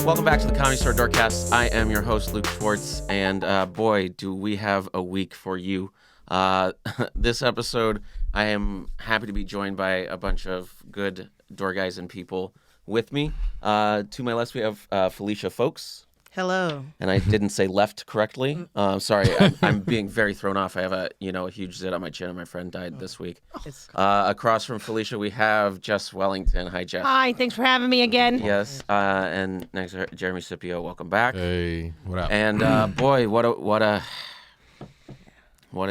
Welcome back to the Comedy Store Doorcast. I am your host, Luke Schwartz, and boy, do we have a week for you. This episode, I am happy to be joined by a bunch of good door guys and people with me. To my left, we have Felicia Folks. Hello. And I didn't say left correctly. Sorry, I'm being very thrown off. I have a huge zit on my chin, and my friend died this week. Across from Felicia, we have Jess Wellington. Hi, Jess. Hi, thanks for having me again. Yes, and next Jeremy Scippio. Welcome back. Hey, what up? And boy, what a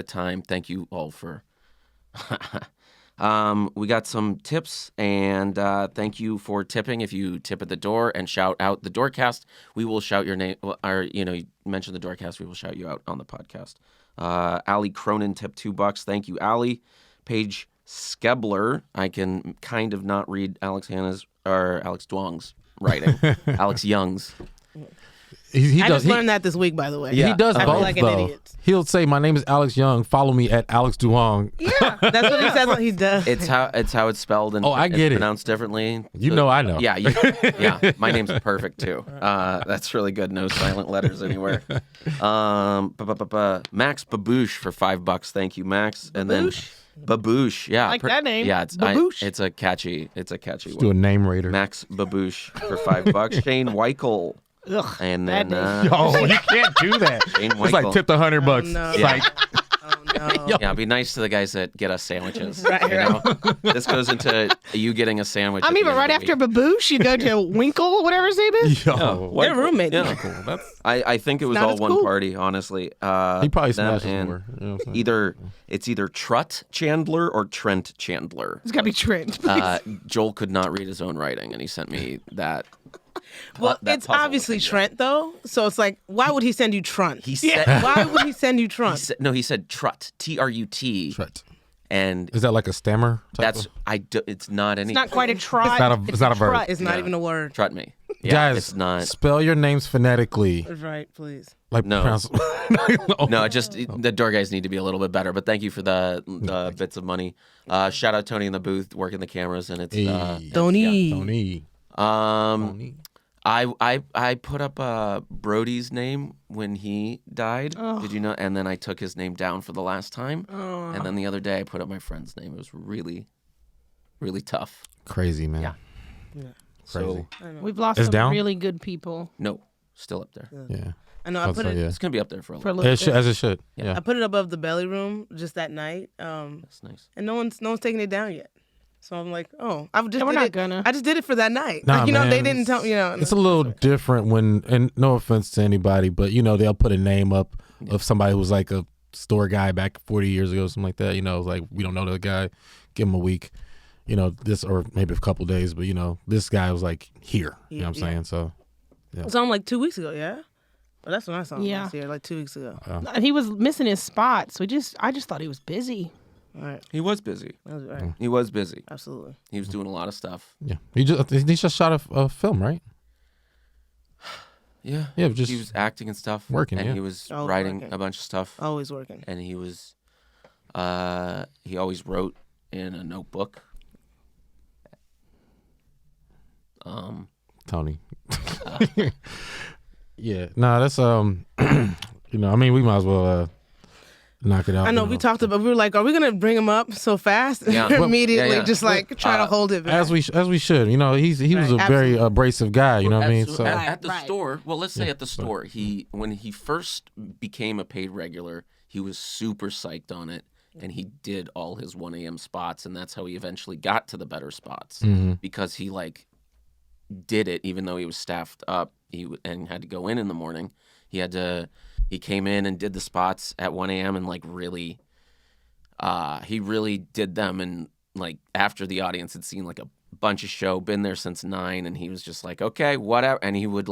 time. Thank you all for. We got some tips, and thank you for tipping. If you tip at the door and shout out the Doorcast, we will shout your name. Or you mention the Doorcast, we will shout you out on the podcast. Allie Cronin tipped $2. Thank you, Allie. Paige Skebler. I can kind of not read Alex Duong's writing. Alex Young's. He I does. just learned that this week, by the way. He does I both, feel like an though. idiot. He'll say, "My name is Alex Young. Follow me at Alex Duong." Yeah, that's what he says. He does. It's how it's spelled and I get it's it. pronounced differently. You know, I know. Yeah, yeah. My name's perfect too. That's really good. No silent letters anywhere. Max Baboosh for $5. Thank you, Max. And then Baboosh. Yeah, I like that name. Yeah, Baboosh. it's a catchy Let's do a name raider. Max Baboosh for $5. Shane Weichel. Ugh, And bad then name. Oh, you can't do that. Shane It's like Weichel. tipped $100. no. It's Yeah. like, Oh, no. Yeah, be nice to the guys that get us sandwiches. Right, you know? This goes into you getting a sandwich. I at mean, the but end right of the after week. Baboosh, you go to Winkle, whatever his name is. yo, They're roommates. Yeah. cool. That's I think it was not all as one cool. party, honestly. he probably them smashes and more. You know what I'm saying? It's either Trut Chandler or Trent Chandler. It's got to be Trent. please. Joel could not read his own writing, and he sent me that. Well, that it's puzzle obviously thing. Trent, though. So it's like, why would he send you Trunt? He said, Why would he send you Trunt? he said Trut, T-R-U-T, Trut. and Is that like a stammer? Type that's of? it's not any. It's not quite a trot. It's not a verb. trut. It's not Yeah. even a word. Trut me. Yeah, Guys, it's not. spell your names phonetically. Right, please. Like No. pronounce. No, the door guys need to be a little bit better. But thank you for the bits of money. Shout out Tony in the booth working the cameras, and it's Hey. Tony. Tony. Tony. I put up Brody's name when he died. Oh. Did you know? And then I took his name down for the last time. And then the other day I put up my friend's name. It was really, really tough. Crazy, man. Yeah. Crazy. So We've lost It's some down? really good people no, still up there. Yeah. I know. I put it. Yeah. It's gonna be up there for a for a little. little bit. As it should. Yeah. I put it above the belly room just that night. That's nice. And no one's taking it down yet. So I'm like, oh, I just And we're did not it. gonna. I just did it for that night. Nah, Like, you know, man, they didn't tell me. You know, It's a little different when, and no offense to anybody, but they'll put a name up of somebody who was like a store guy back 40 years ago, something like that. It's like, we don't know the guy, give him a week, this, or maybe a couple days, but this guy was like here, you know what I'm saying? So, So I'm like 2 weeks ago, yeah. Well, that's when I saw him Yeah. last year, like 2 weeks ago. And he was missing his spots. I just thought he was busy. All right, He was busy. that was right. He was busy. Absolutely. He was doing a lot of stuff. yeah. He just shot a film, right? Yeah. Yeah, just he was acting and stuff. working, And yeah. he was Oh, writing working. a bunch of stuff. Always working. And he was he always wrote in a notebook. Tony. Yeah. Nah, that's, we might as well knock it out. I know we talked about. We were like, are we gonna bring him up so fast? Yeah. Immediately, Yeah. just like try to hold it back. As we should. He was a Right, very abrasive guy, you know what I mean? So At the Right. store, well, let's say at the store, when he first became a paid regular, he was super psyched on it, and he did all his 1 a.m. spots, and that's how he eventually got to the better spots because he did it even though he was staffed up and had to go in the morning. He came in and did the spots at 1 a.m. and really he really did them, and after the audience had seen a bunch of show, been there since 9, and he was just like, okay, whatever. And he would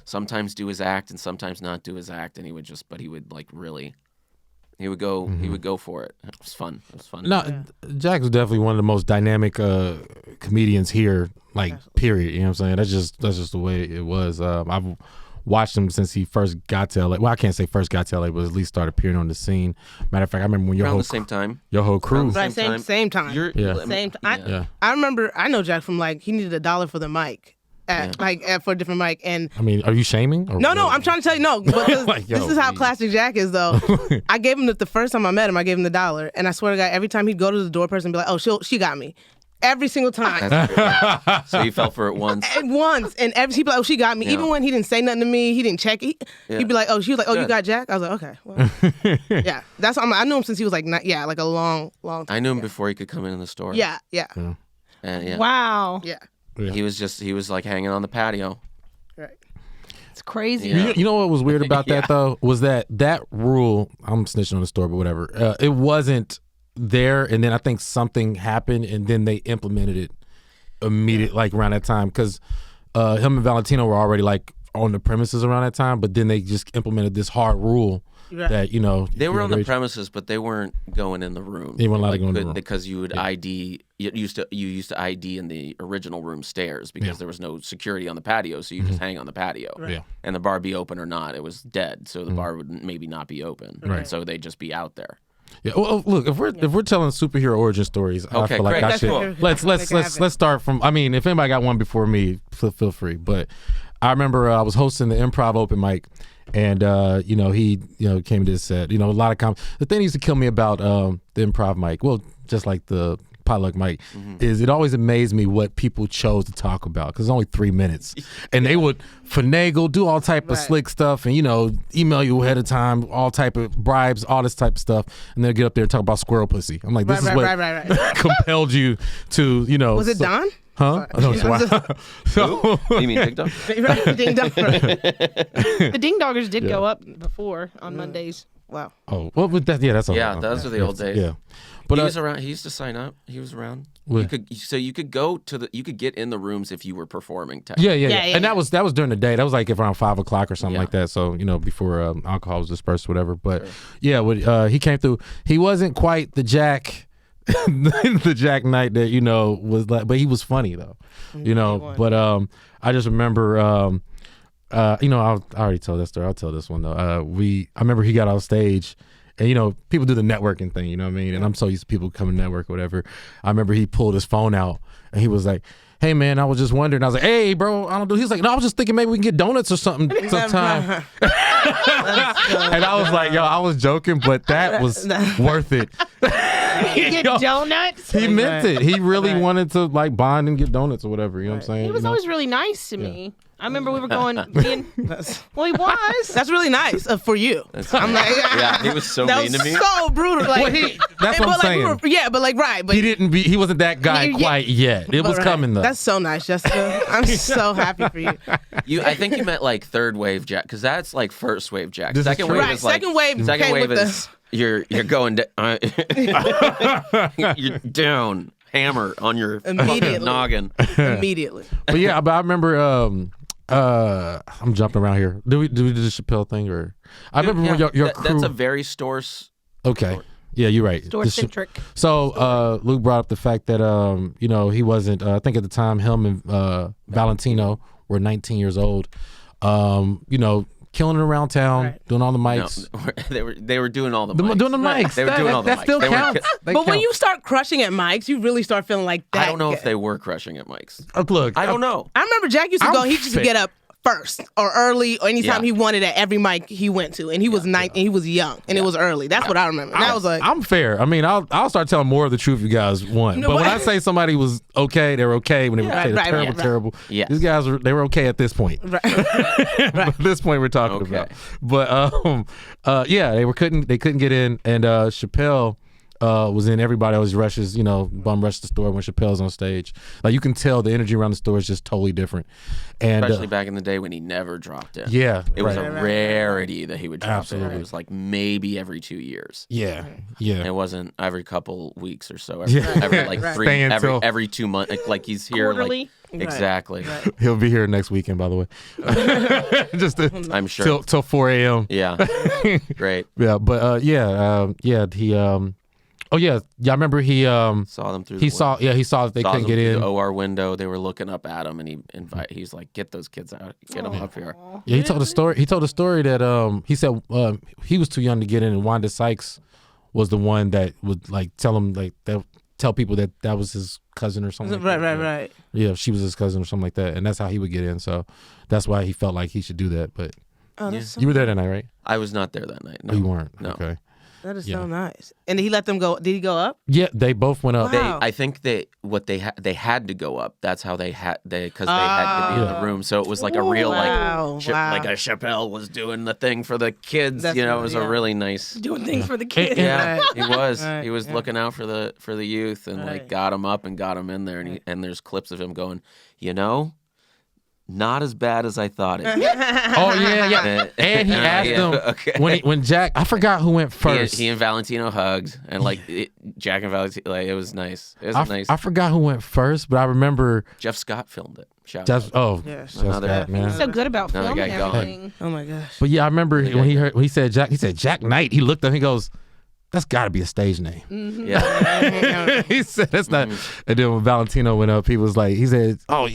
sometimes do his act and sometimes not do his act, and he would really, he would go for it. It was fun. no, Jack was definitely one of the most dynamic comedians here, period. You know what I'm saying? That's just the way it was. I've watched him since he first got to LA. Well, I can't say first got to LA, but at least started appearing on the scene. Matter of fact, I remember when Around the same time. your whole crew. the Right, same same time. You're, Yeah. Same time. Yeah. Yeah. I remember. I know Jack from he needed $1 for the mic. for a different mic. And I mean, are you shaming? Or no, I'm trying to tell you no. Because Like, yo, this is how please. classic Jack is, though. I gave him the first time I met him, I gave him $1, and I swear to God, every time he'd go to the door person and be like, "Oh, she got me." Every single time. So you fell for it once. And once. And he'd be like, "Oh, she got me." Yeah. Even when he didn't say nothing to me, he didn't check. He'd be like, "Oh," she was like, "Oh, you Good. got Jack?" I was like, "Okay." Well. Yeah. That's what I knew him since he was like, like a long time. I knew him before he could come in the store. Yeah. And yeah. Wow. Yeah. He was like hanging on the patio. Right. It's crazy. Yeah. You know what was weird about that Yeah. though was that rule. I'm snitching on the store, but whatever. It wasn't there, and then I think something happened, and then they implemented it immediately, like around that time, because him and Valentino were already like on the premises around that time, but then they just implemented this hard rule that They were on the premises, but they weren't going in the room. They weren't allowed to go in the room. Because you would ID. You used to ID in the original room stairs because there was no security on the patio, so you just hang on the patio. Yeah. And the bar be open or not, it was dead, so the bar would maybe not be open. Right. So they'd just be out there. Yeah. Well, look, if we're telling superhero origin stories, I Okay, feel like great. I That's should. cool. Let's start from. I mean, if anybody got one before me, feel free. But I remember I was hosting the improv open mic, and he came to this set. A lot of the thing that used to kill me about the improv mic, well, just like the potluck mic, is it always amazed me what people chose to talk about, because it's only 3 minutes, and they would finagle, do all type of slick stuff, and email you ahead of time, all type of bribes, all this type of stuff, and they'll get up there and talk about squirrel pussy. I'm like, this is what compelled you to Was it Don? Huh? No, it's so, You mean TikTok? Right, ding dong. The Ding Doggers did go up before on Mondays. Wow. oh, well, but that's all. Yeah, those are the old days. Yeah, but He was around. He used to sign up. He was around. You could get in the rooms if you were performing. Yeah. Yeah. And that was during the day. That was like around 5 o'clock or something Yeah. like that. So before alcohol was dispersed, or whatever. But yeah, he came through. He wasn't quite the Jack, the Jak Knight that was like, but he was funny though. But I just remember. I already told that story. I'll tell this one though. I remember he got off stage. And people do the networking thing, you know what I mean? And I'm so used to people coming to network or whatever. I remember he pulled his phone out and he was like, "Hey man, I was just wondering." I was like, "Hey bro, I don't do." He's like, "No, I was just thinking maybe we can get donuts or something sometime." And I was like, "Yo, I was joking, but that was worth it." You get donuts? He meant it. He really wanted to like bond and get donuts or whatever. You know what I'm saying? He was always really nice to me. I remember we were going. Well, he was. That's really nice for you. I'm like, Yeah, he was so that mean was to me. so brutal. Like, that's what I'm saying. But like, right. But He wasn't that guy quite yet. It was coming though. That's so nice, Jessica. I'm so happy for you. I think you meant like third wave Jack, because that's like first wave Jack. This is Second true. wave Right, is like second wave Second came wave with is you're going you're down, hammer on your Immediately. fucking noggin. Immediately. But yeah, but I remember. I'm jumping around here. Do we do the Chappelle thing or? I remember when your crew. That's a very stores. Okay. Yeah, you're right. Store centric. So Luke brought up the fact that he wasn't. I think at the time him and Valentino were 19 years old. Killing it around town, doing all the mics. No, they were doing all the mics. Doing the mics. They were doing all the that mics. still They weren't counts. But when you start crushing at mics, you really start feeling like that. I don't know if they were crushing at mics. Look, I don't know. I remember Jack used to go. He used to fit. get up first or early or anytime Yeah. he wanted at every mic he went to, and he was 19. He was young, and it was early. That's what I remember. And that was like, I'm fair. I mean, I'll start telling more of the truth you guys want. No, but when but- I say somebody was okay, they were okay. When they were Right, okay, they're right, terrible, right. terrible. Yes. These guys they were okay at this point. At this point we're talking Okay. about. But yeah, they couldn't get in, and Chappelle was in. Everybody always rushes, bum rush the store when Chappelle's on stage. Like you can tell the energy around the store is just totally different. And Especially back in the day when he never dropped in. yeah, It was right. a rarity that he would drop Absolutely. in. It was like maybe every 2 years. yeah. It wasn't every couple weeks or so. Every like Right. 3 Staying till- every 2 months. Like he's here. Quarterly. Like, exactly. He'll be here next weekend, by the way. Just I'm sure. till 4 a.m. Yeah. Great. Yeah, but he I remember he Saw them through. he the saw that they saw couldn't them get through in. the OR window. They were looking up at him, and he's like, "Get those kids out. Get them up here." Yeah, he told a story. He told a story that he said he was too young to get in, and Wanda Sykes was the one that would like tell him like that tell people that was his cousin or something. Right. Yeah, she was his cousin or something like that, and that's how he would get in. So that's why he felt like he should do that. But you were there that night, right? I was not there that night. No, Oh, you weren't. No. Okay. That is so nice. And he let them go. Did he go up? Yeah, they both went up. Wow. I think they had to go up. That's how they had to be in the room. So it was like a real like a Chappelle was doing the thing for the kids. That's it was a really nice Doing things for the kids. Yeah, he was. Right, He was looking out for the youth and like got him up and got him in there. And there's clips of him going, not as bad as I thought it. Oh yeah. And he asked him when Jack. I forgot who went first. He and Valentino hugged, and Jack and Valentino, like it was nice. It was nice. I forgot who went first, but I remember Jeff Scott filmed it. Shout Jeff. out. Oh, Yes. Jeff Scott, man. He's so good about Another filming guy gone. everything. Oh my gosh. But yeah, I remember when he said Jak Knight. He looked up. He goes, "That's got to be a stage name." Yeah. He said, "That's not." And then when Valentino went up, he said, all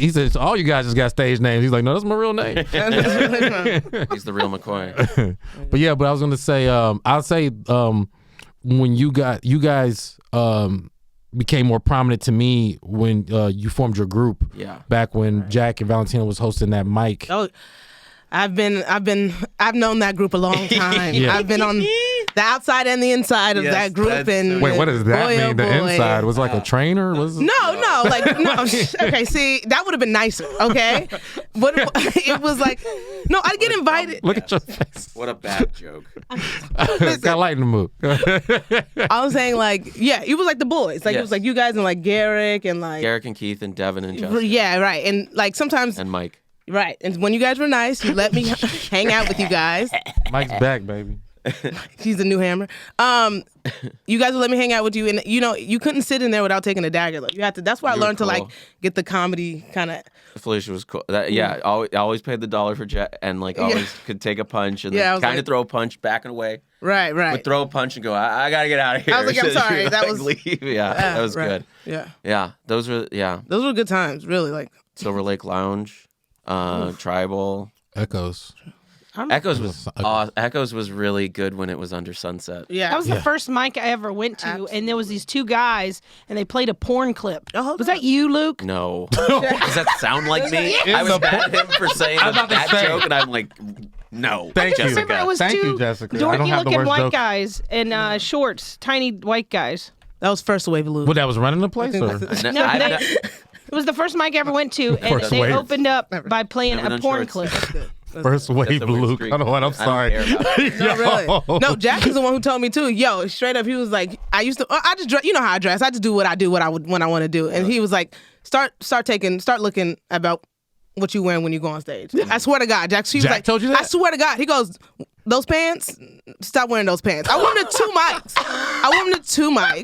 you guys just got stage names. He's like, "No, that's my real name." He's the real McCoy. But I was gonna say, I'll say, when you guys became more prominent to me when you formed your group. Yeah. Back when Jack and Valentino was hosting that mic. Oh, I've known that group a long time. Yeah. I've been on the outside and the inside of that group. And Wait, what does that boy, mean? oh The boy. inside was like a trainer? Was No. Okay, see, that would have been nicer. Okay, but it was like, no, I'd get invited. Look at your face. What a bad joke. Got light in the mood. I was saying it was like the boys. It was like you guys and like Garrick and like Garrick and Keith and Devin and Justin. Yeah, right. And like sometimes And Mike. right. And when you guys were nice, you let me hang out with you guys. Mike's back, baby. He's the new hammer. You guys would let me hang out with you, and you couldn't sit in there without taking a dagger. You had to. That's why I You were learned to cool. like get the comedy kind of. Felicia was cool. Always paid the $1 for Jack, and always could take a punch and Yeah, I was kind of like- throw a punch, backing away. Right. Would throw a punch and go, I gotta get out of here. I was like, I'm sorry, that was- leave. Yeah, that was good. Yeah. Yeah, those were Good times, really. Like Silver Lake Lounge, Tribal. Echoes. Echoes was really good when it was under Sunset. yeah. That was the first mic I ever went to, and there was these two guys, and they played a porn clip. Was that you, Luke? No. Does that sound like me? I was mad at him for saying that joke, and I'm like, no. Thank you. Remember, it was Thank two you, Jessica. I don't have the dorky-looking worst white joke. guys in shorts, tiny white guys. That was first wave of Luke. What, that was running the place? Or? It was the first mic I ever went to, and First they wave. opened up by playing Never a done porn shorts. clip. First wave That's a weird Luke. streak. I don't know what. I'm sorry. I don't care about it. No, really. No, Jack is the one who told me too. Yo, straight up, he was like, I just dress, you know how I dress. I just do what I do, when I want to do. And he was like, start looking about what you wearing when you go on stage. I swear to God, Jack. She was Jack like, told you that? I swear to God. He goes, those pants, stop wearing those pants. I wore them to 2 mics.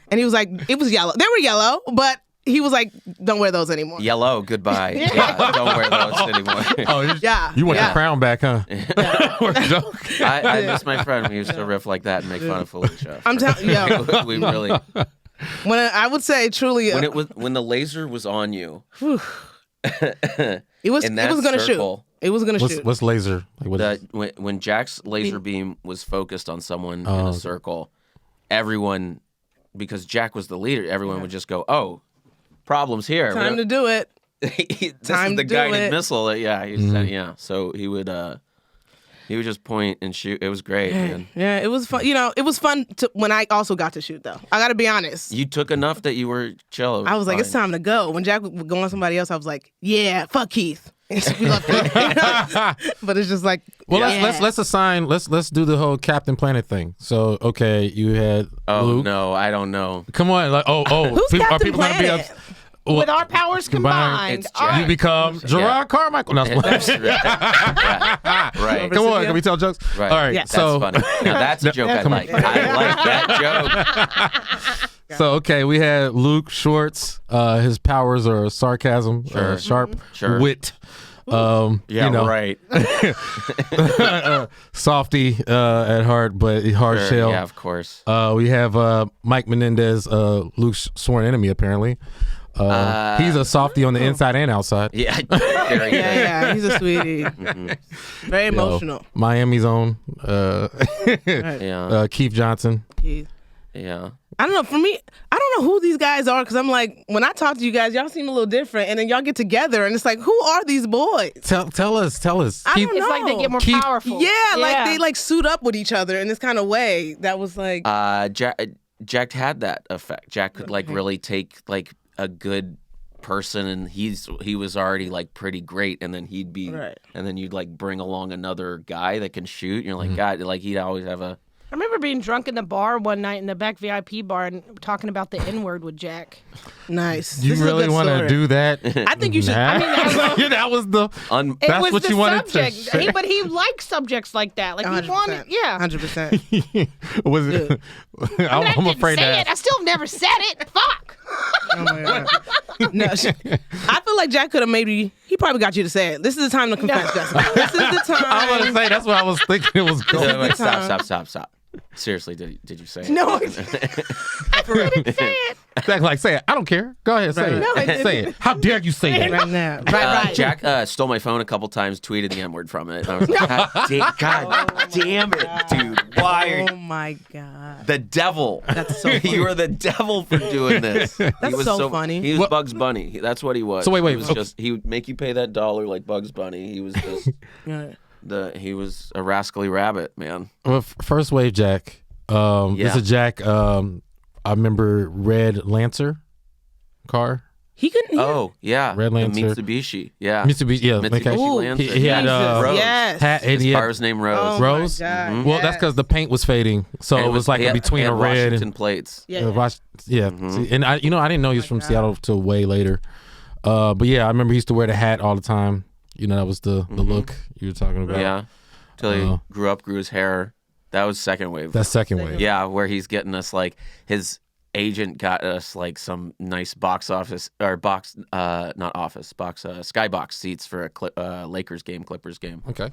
And he was like, it was yellow. They were yellow, but he was like, don't wear those anymore. Yellow, goodbye. Yeah, don't wear those anymore. Oh, Yeah. You want yeah. the crown back, huh? I miss my friend. We used to riff like that and make fun of Felicia. I'm telling you. we really When I would say truly, when the laser was on you. it was in that gonna circle, shoot. It was gonna shoot. What's laser? Like, what is- when Jack's laser beam was focused on someone in Oh. a circle, everyone, because Jack was the leader, everyone would just go, "Oh, problems here." Time to do it. This Time is the to do guided it. missile. Yeah. So he would just point and shoot. It was great, man. Yeah, it was fun. It was fun when I also got to shoot, though. I got to be honest. You took enough that you were chill. I was like, fine. it's time to go. When Jack would go on somebody else, I was like, yeah, fuck Keith. We love Keith. But it's just like, Well, yeah. let's assign. Let's do the whole Captain Planet thing. So okay, you had Oh Luke. no, I don't know. Come on, like Who's are Captain people gonna be Planet? up? With our powers combined. It's Jack. You become Gerard Carmichael. No, That's right. come on, can we tell jokes? Right. All right, Yeah. so That's funny. Now that's a joke I like. I like that joke. So okay, we had Luke Shorts. His powers are sarcasm, sharp wit. Right. Softy at heart, but hard shell. Yeah, of course. We have Mike Menendez, Luke's sworn enemy, apparently. He's a softy on the inside and outside. Yeah. Very good. yeah, he's a sweetie. Very emotional. Miami's own Yeah. Keith Johnson. Keith. Yeah. I don't know. For me, I don't know who these guys are because I'm like, when I talk to you guys, y'all seem a little different, and then y'all get together, and it's like, who are these boys? Tell us. I don't know. It's like they get more powerful. Yeah, like they like suit up with each other in this kind of way. That was like, Jak had that effect. Jak could like really take like a good person, and he was already like pretty great, and then he'd be, and then you'd like bring along another guy that can shoot. And you're like, God, like he'd always have a. I remember being drunk in the bar one night in the back VIP bar and talking about the N-word with Jak. Nice. You really want to do that? I think you should. Nah. I mean, that was the. That's what you wanted subject. to say. But he liked subjects like that. Like 100%. he wanted, 100%. Was it? I'm afraid say that. it. I still never said it. Fuck. Oh my God. No, I feel like Jak could have he probably got you to say it. This is the time to confess, Jessica. This is the time. I was gonna say that's what I was thinking it was going. Wait, stop. Seriously, did you say it? No, I didn't say it. Like, say it. I don't care. Go ahead, say it. No, I say it. How dare you say that? Right now. Right. Jak stole my phone a couple times, tweeted the N-word from it. And I was like, God damn it, dude. Why are you... Oh, my God. The devil. That's so funny. You were the devil for doing this. That's so funny. He was Bugs Bunny. That's what he was. So wait. He would make you pay that $1 like Bugs Bunny. He was just... He was a rascally rabbit, man. Well, first wave Jak. This is Jak. I remember Red Lancer car. He couldn't. Oh yeah, Red Lancer. The Mitsubishi. Yeah, Mitsubishi. Ooh, Lancer. He had Rose. Yes. His car's name Rose. Oh Rose. My God, Well, that's because the paint was fading, so And it was like between a red Washington and plates. Yeah. See, and I didn't know he was from Seattle till way later. But yeah, I remember he used to wear the hat all the time. You know, that was the look you were talking about. Yeah, till he grew his hair. That was second wave. That's second wave. Yeah, where he's getting us like his agent got us like some nice skybox seats for a Lakers game, Clippers game. Okay.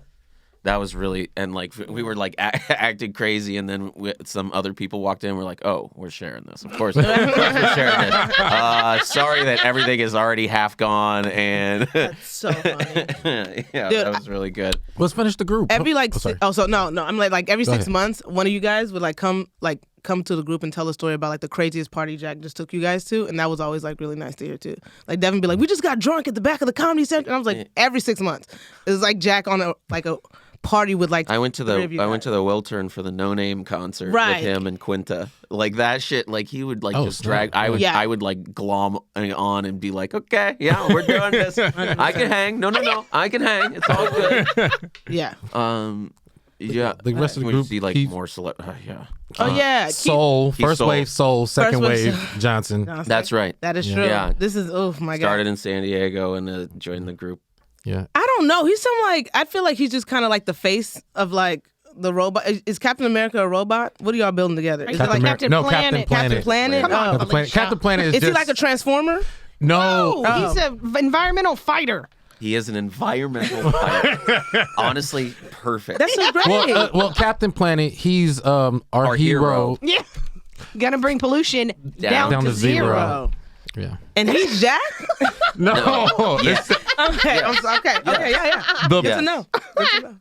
That was really, and like we were like acting crazy, and then some other people walked in. We're like, oh, we're sharing this. Of course, we're sharing this. Sorry that everything is already half gone, and That's so funny. yeah, Dude, that was really good. Let's finish the group. Every like, sorry. I'm like every Go 6 ahead. months, one of you guys would come to the group and tell a story about like the craziest party Jak just took you guys to, and that was always like really nice to hear too. Like Devin be like, we just got drunk at the back of the comedy center, and I was like, every 6 months, it was like Jak on a party with like. I went to the Wellington for the No Name concert with him and Quinta. Like that shit. Like he would like just drag. I would like glom on and be like, okay, yeah, we're doing this. I can hang. No, I can hang. It's all good. Yeah. Yeah. The rest of the Would group. see like Keith, more Oh yeah. Soul. First Soul. wave Soul. Second First wave wave Johnson. That's right. That is true. Yeah. This is my God. Started in San Diego and joined the group. Yeah. I don't know. He's some like I feel like he's just kind of like the face of like the robot. Is Captain America a robot? What are y'all building together? Is it like Captain Planet. Captain Planet? Come on, Felicia. Captain Planet is Is he like a transformer? No. He's an environmental fighter. He is an environmental fighter. Honestly, perfect. That's so great. Well, Captain Planet, he's our hero. Yeah. Gonna bring pollution down to zero. Yeah. And he's Jak? No. Yes. Okay. Yeah. The, Good to know.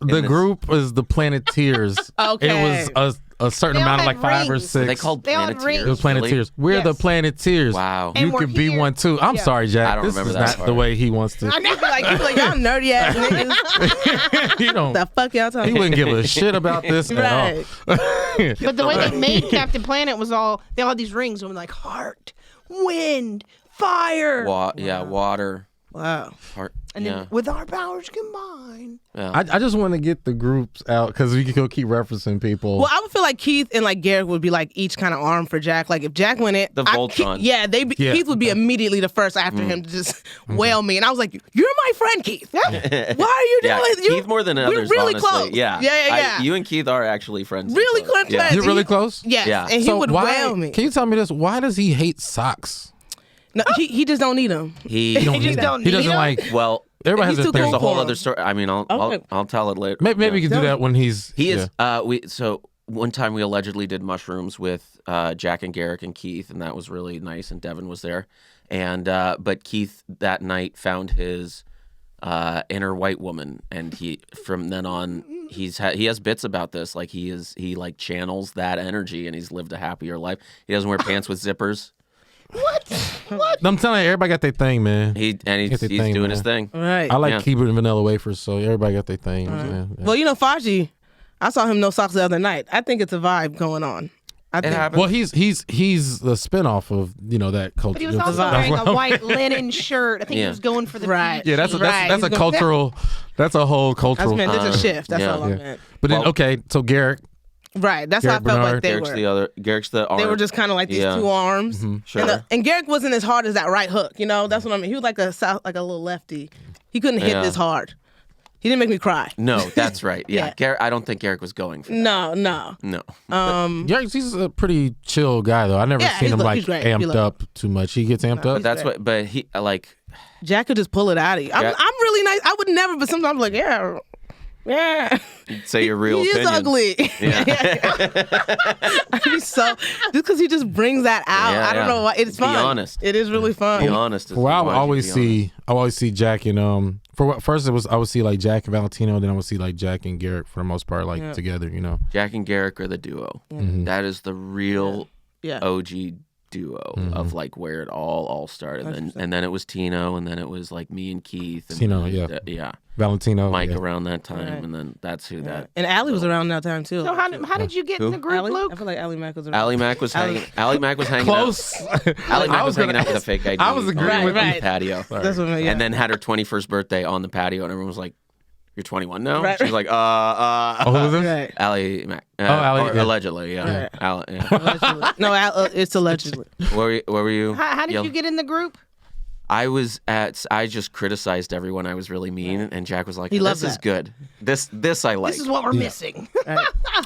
the group is the Planeteers. Okay. It was a certain They all amount of had like 5 or rings. 6. They called They all had Planeteers. rings. It was Planeteers. We're the Yes. Planeteers. Wow. And You we're could be here. one too. I'm sorry, Jak. I don't this remember is that not part. the way he wants to. I know. Like y'all nerdy ass niggas. You don't. The fuck y'all He talking? wouldn't give a shit about this Right. at all. But the way they made Captain Planet was they all had these rings and were like heart, wind, fire. Yeah, water. Wow. Heart. And yeah. then with our powers combined. Yeah. I just want to get the groups out because we can go keep referencing people. Well, I would feel like Keith and like Garrett would be like each kind of arm for Jak. Like if Jak went in, The Voltron. Keith would be immediately the first after him to just wail me, and I was like, "You're my friend, Keith. Why are you Yeah, doing Keith more than others, We're really honestly. close. Yeah. Yeah. You and Keith are actually friends. Really close. Yeah. You're really close? Yes. Yeah. And he So would why? wail me. Can you tell me this? Why does he hate socks? No, he just don't need them. He Just don't He doesn't need 'em? like. well, Everybody He's has too their there's cool a whole for other him. story. I mean, Okay. I'll tell it later. Maybe we can do that when he's. He is. So one time we allegedly did mushrooms with Jak and Garrick and Keith, and that was really nice. And Devin was there, and but Keith that night found his inner white woman, and he from then on he has bits about this. Like he like channels that energy, and he's lived a happier life. He doesn't wear pants with zippers. What? I'm telling you, everybody got their thing, man. He's Get their doing thing, his man. thing. Right. I like Yeah. keeping vanilla wafers, so everybody got their thing. Man. Yeah. Well, Faji, I saw him no socks the other night. I think it's a vibe going on. I think. happens. Well, he's the spinoff of that culture. But he was also wearing a white linen shirt. I think he was going for the Right. beach. Yeah, that's Right. a cultural. That's a whole cultural. That's meant. It's a shift. That's yeah. all I Yeah. meant. But then, okay, so Garrick, Right. That's Garrick how I felt Bernard. like they were. Garrick's the arm. They were just kind of like these Yeah. two arms. Sure. And Garrick wasn't as hard as that right hook. That's what I mean. He was like a little lefty. He couldn't hit Yeah. this hard. He didn't make me cry. No, that's right. Yeah, Yeah. Garrick. I don't think Garrick was going for that. No. No. Garrick, he's a pretty chill guy though. I never Yeah, seen him like he's great. He amped look- up too much. He gets amped up. That's what. But he like. Jack could just pull it out of you. I'm really nice. I would never, but sometimes I'm like, yeah. Say your real He is opinion. ugly. Yeah. I'd be so just because he just brings that out. Yeah, I don't yeah. know why. It's Be fun. honest. It is really fun. Be honest. Well, I always see Jack and first I would see like Jack and Valentino, then I would see like Jack and Garrick for the most part like together. Jack and Garrick are the duo. That is the real Yeah. OG duo of like where it all started. And then it was Tino, and then it was like me and Keith. And Tino, then, yeah. Valentino, Mike yeah. around that time, Right. and then that's who that. And Allie was around that time too. So how did you get in the group, Allie? Luke? I feel like Allie Mack was around. Allie Mack was hanging. Allie Mack was hanging Close. out. Allie Mack was hanging out with a fake ID. I was agreeing on with the you. patio. That's what I mean. Yeah. And then had her 21st birthday on the patio, and everyone was like, "You're 21 now." Right. She was like, Oh, who was this? Right. Allie Mack. Allie, or yeah. allegedly, yeah. Right. Allie, yeah. Allegedly. No, it's allegedly. Where were you? How did you get in the group? I just criticized everyone. I was really mean, and Jack was like, He loved "This is that. good. This I like." This is what we're missing.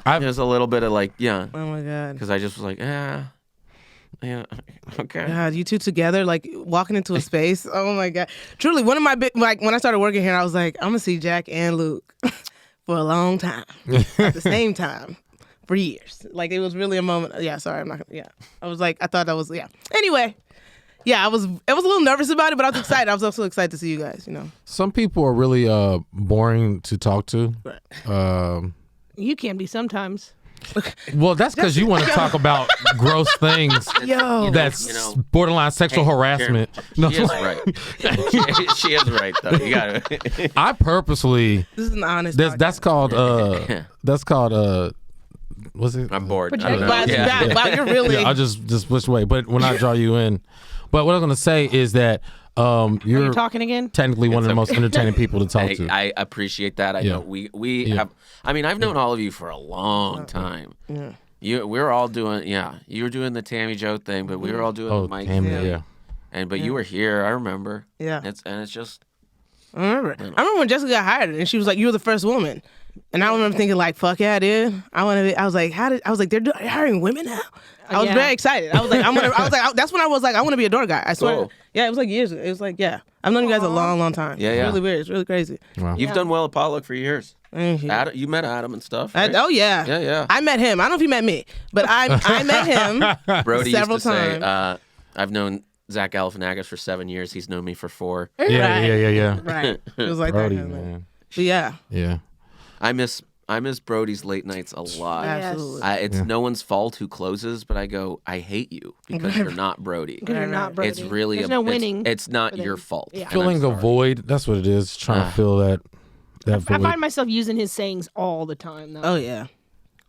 There's a little bit of like, yeah, Oh my god. because I just was like, yeah, okay. God, you two together, like walking into a space. Oh my god. Truly, one of my big like when I started working here, I was like, I'm gonna see Jack and Luke for a long time at the same time for years. Like it was really a moment. Yeah, sorry, I'm not gonna. Yeah, I was like, I thought that was yeah. Anyway. Yeah, I was a little nervous about it, but I was excited. I was also excited to see you guys, Some people are really boring to talk to. You can be sometimes. Well, that's because you want to talk about gross things. Yo. That's borderline sexual harassment. No, She is right. she is right though. You got to. I purposely. This is an honest That's called. That's called. What's it? I'm bored. But I don't know. But Yeah. wow, you're really Yeah, I'll just switch away. But when I draw you in, but what I'm gonna say is that Are you're you talking again? technically one of the most entertaining people to talk to. I appreciate that. I Yeah. know we have. I mean, I've known all of you for a long time. Yeah. We're all doing. Yeah, you were doing the Tammy Joe thing, but we were all doing Oh, the Mike damn thing. it, yeah. But you were here. I remember. Yeah. It's just. I remember when Jessica got hired and she was like, "You were the first woman," and I remember thinking like, "Fuck yeah, I did." I was like, they're hiring women now. I was Yeah. very excited. I was like, that's when I was like, I want to be a door guy. I swear. Cool. Yeah, it was like years ago. It was like, yeah, I've known you guys a long, long time. Yeah, It's yeah. really weird. It's really crazy. Wow. You've done well at Potluck for years. Thank you. Adam, you met Adam and stuff. Right? Oh yeah. Yeah, yeah. I met him. I don't know if he met me, but I met him Brody several used to times. say, "I've known Zach Galifianakis for 7 years. He's known me for 4." Yeah. Right. It was like Brody, that. Kind of thing. man. But yeah, Yeah. I miss Brody's late nights a lot. absolutely. It's no one's fault who closes, but I go, I hate you because you're not Brody. Because you're not Brody. It's really There's no winning. It's not for them. your fault. Yeah. And I'm Filling a sorry. void. That's what it is. Trying to fill that I void. find myself using his sayings all the time, though. Oh yeah.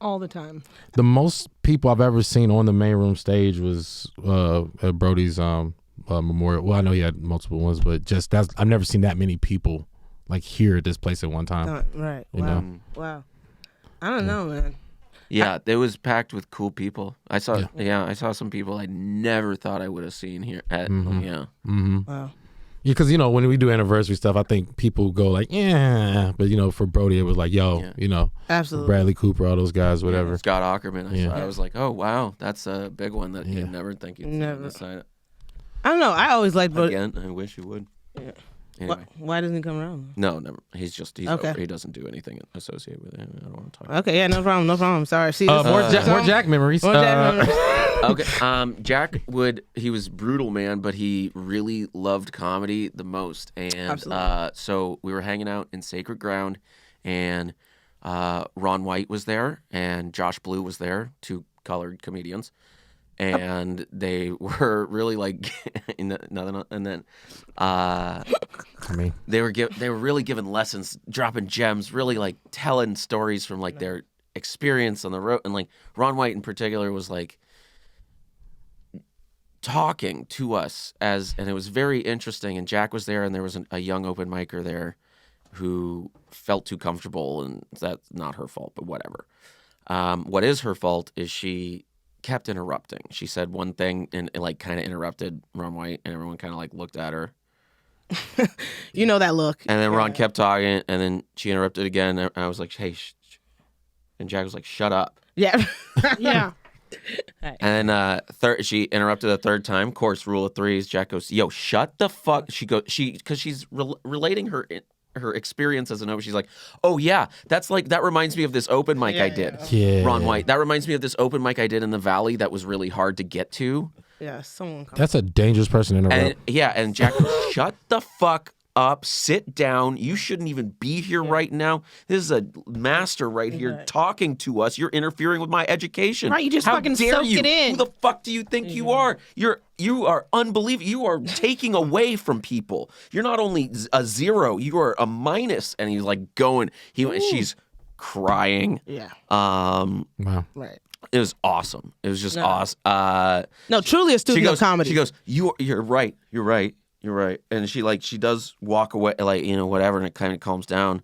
All the time. The most people I've ever seen on the main room stage was at Brody's memorial. Well, I know he had multiple ones, but I've never seen that many people like here at this place at one time. Right. You Wow. know? Wow. I don't know, man. Yeah, it was packed with cool people. I saw I saw some people I never thought I would have seen here at yeah. Wow. Yeah, because when we do anniversary stuff, I think people go like, yeah, but for Brody, it was like, yo, Absolutely. Bradley Cooper, all those guys, whatever. Scott Aukerman. Yeah. I was like, oh wow, that's a big one that you'd never think you'd see on Never. this side. I don't know. I always liked Brody. Again, I wish you would. Yeah. Anyway. Why doesn't he come around? No, never. He's Okay. over. He doesn't do anything associated with him. I don't want to talk. Okay, yeah, no problem. Sorry. See, More Jack memories. More Jack memories. Okay. Jack he was brutal, man, but he really loved comedy the most. And Absolutely. so we were hanging out in Sacred Ground, and Ron White was there and Josh Blue was there, 2 colored comedians. And they were really like, and then they were really giving lessons, dropping gems, really like telling stories from like their experience on the road. And like Ron White in particular was like talking to us and it was very interesting. And Jak was there, and there was a young open micer there who felt too comfortable, and that's not her fault, but whatever. What is her fault is she kept interrupting. She said one thing and it like kind of interrupted Ron White, and everyone kind of like looked at her. You know that look. And then Ron kept talking, and then she interrupted again. And I was like, "Hey," and Jak was like, "Shut up." Yeah. Yeah. And then she interrupted a third time. Of course, rule of threes. Jak goes, "Yo, shut the fuck." Because she's relating her experience as an open. She's like, "Oh yeah, that reminds me of this open mic I did." Yeah. Ron White. That reminds me of this open mic I did in the Valley that was really hard to get to. Yeah, someone. That's a dangerous person to interrupt. And Jak goes, "Shut the fuck up, sit down. You shouldn't even be here right now. This is a master right here talking to us. You're interfering with my education. Right, you just How fucking dare soak you? it in. Who the fuck do you think you are? You are unbelievable. You are taking away from people. You're not only a 0, you are a minus." And he's like going. She's crying. Yeah. Wow. Right. It was awesome. It was just awesome. No, truly a student of comedy. She goes, You're right. You're right. You're right." And she does walk away, like, whatever, and it kind of calms down.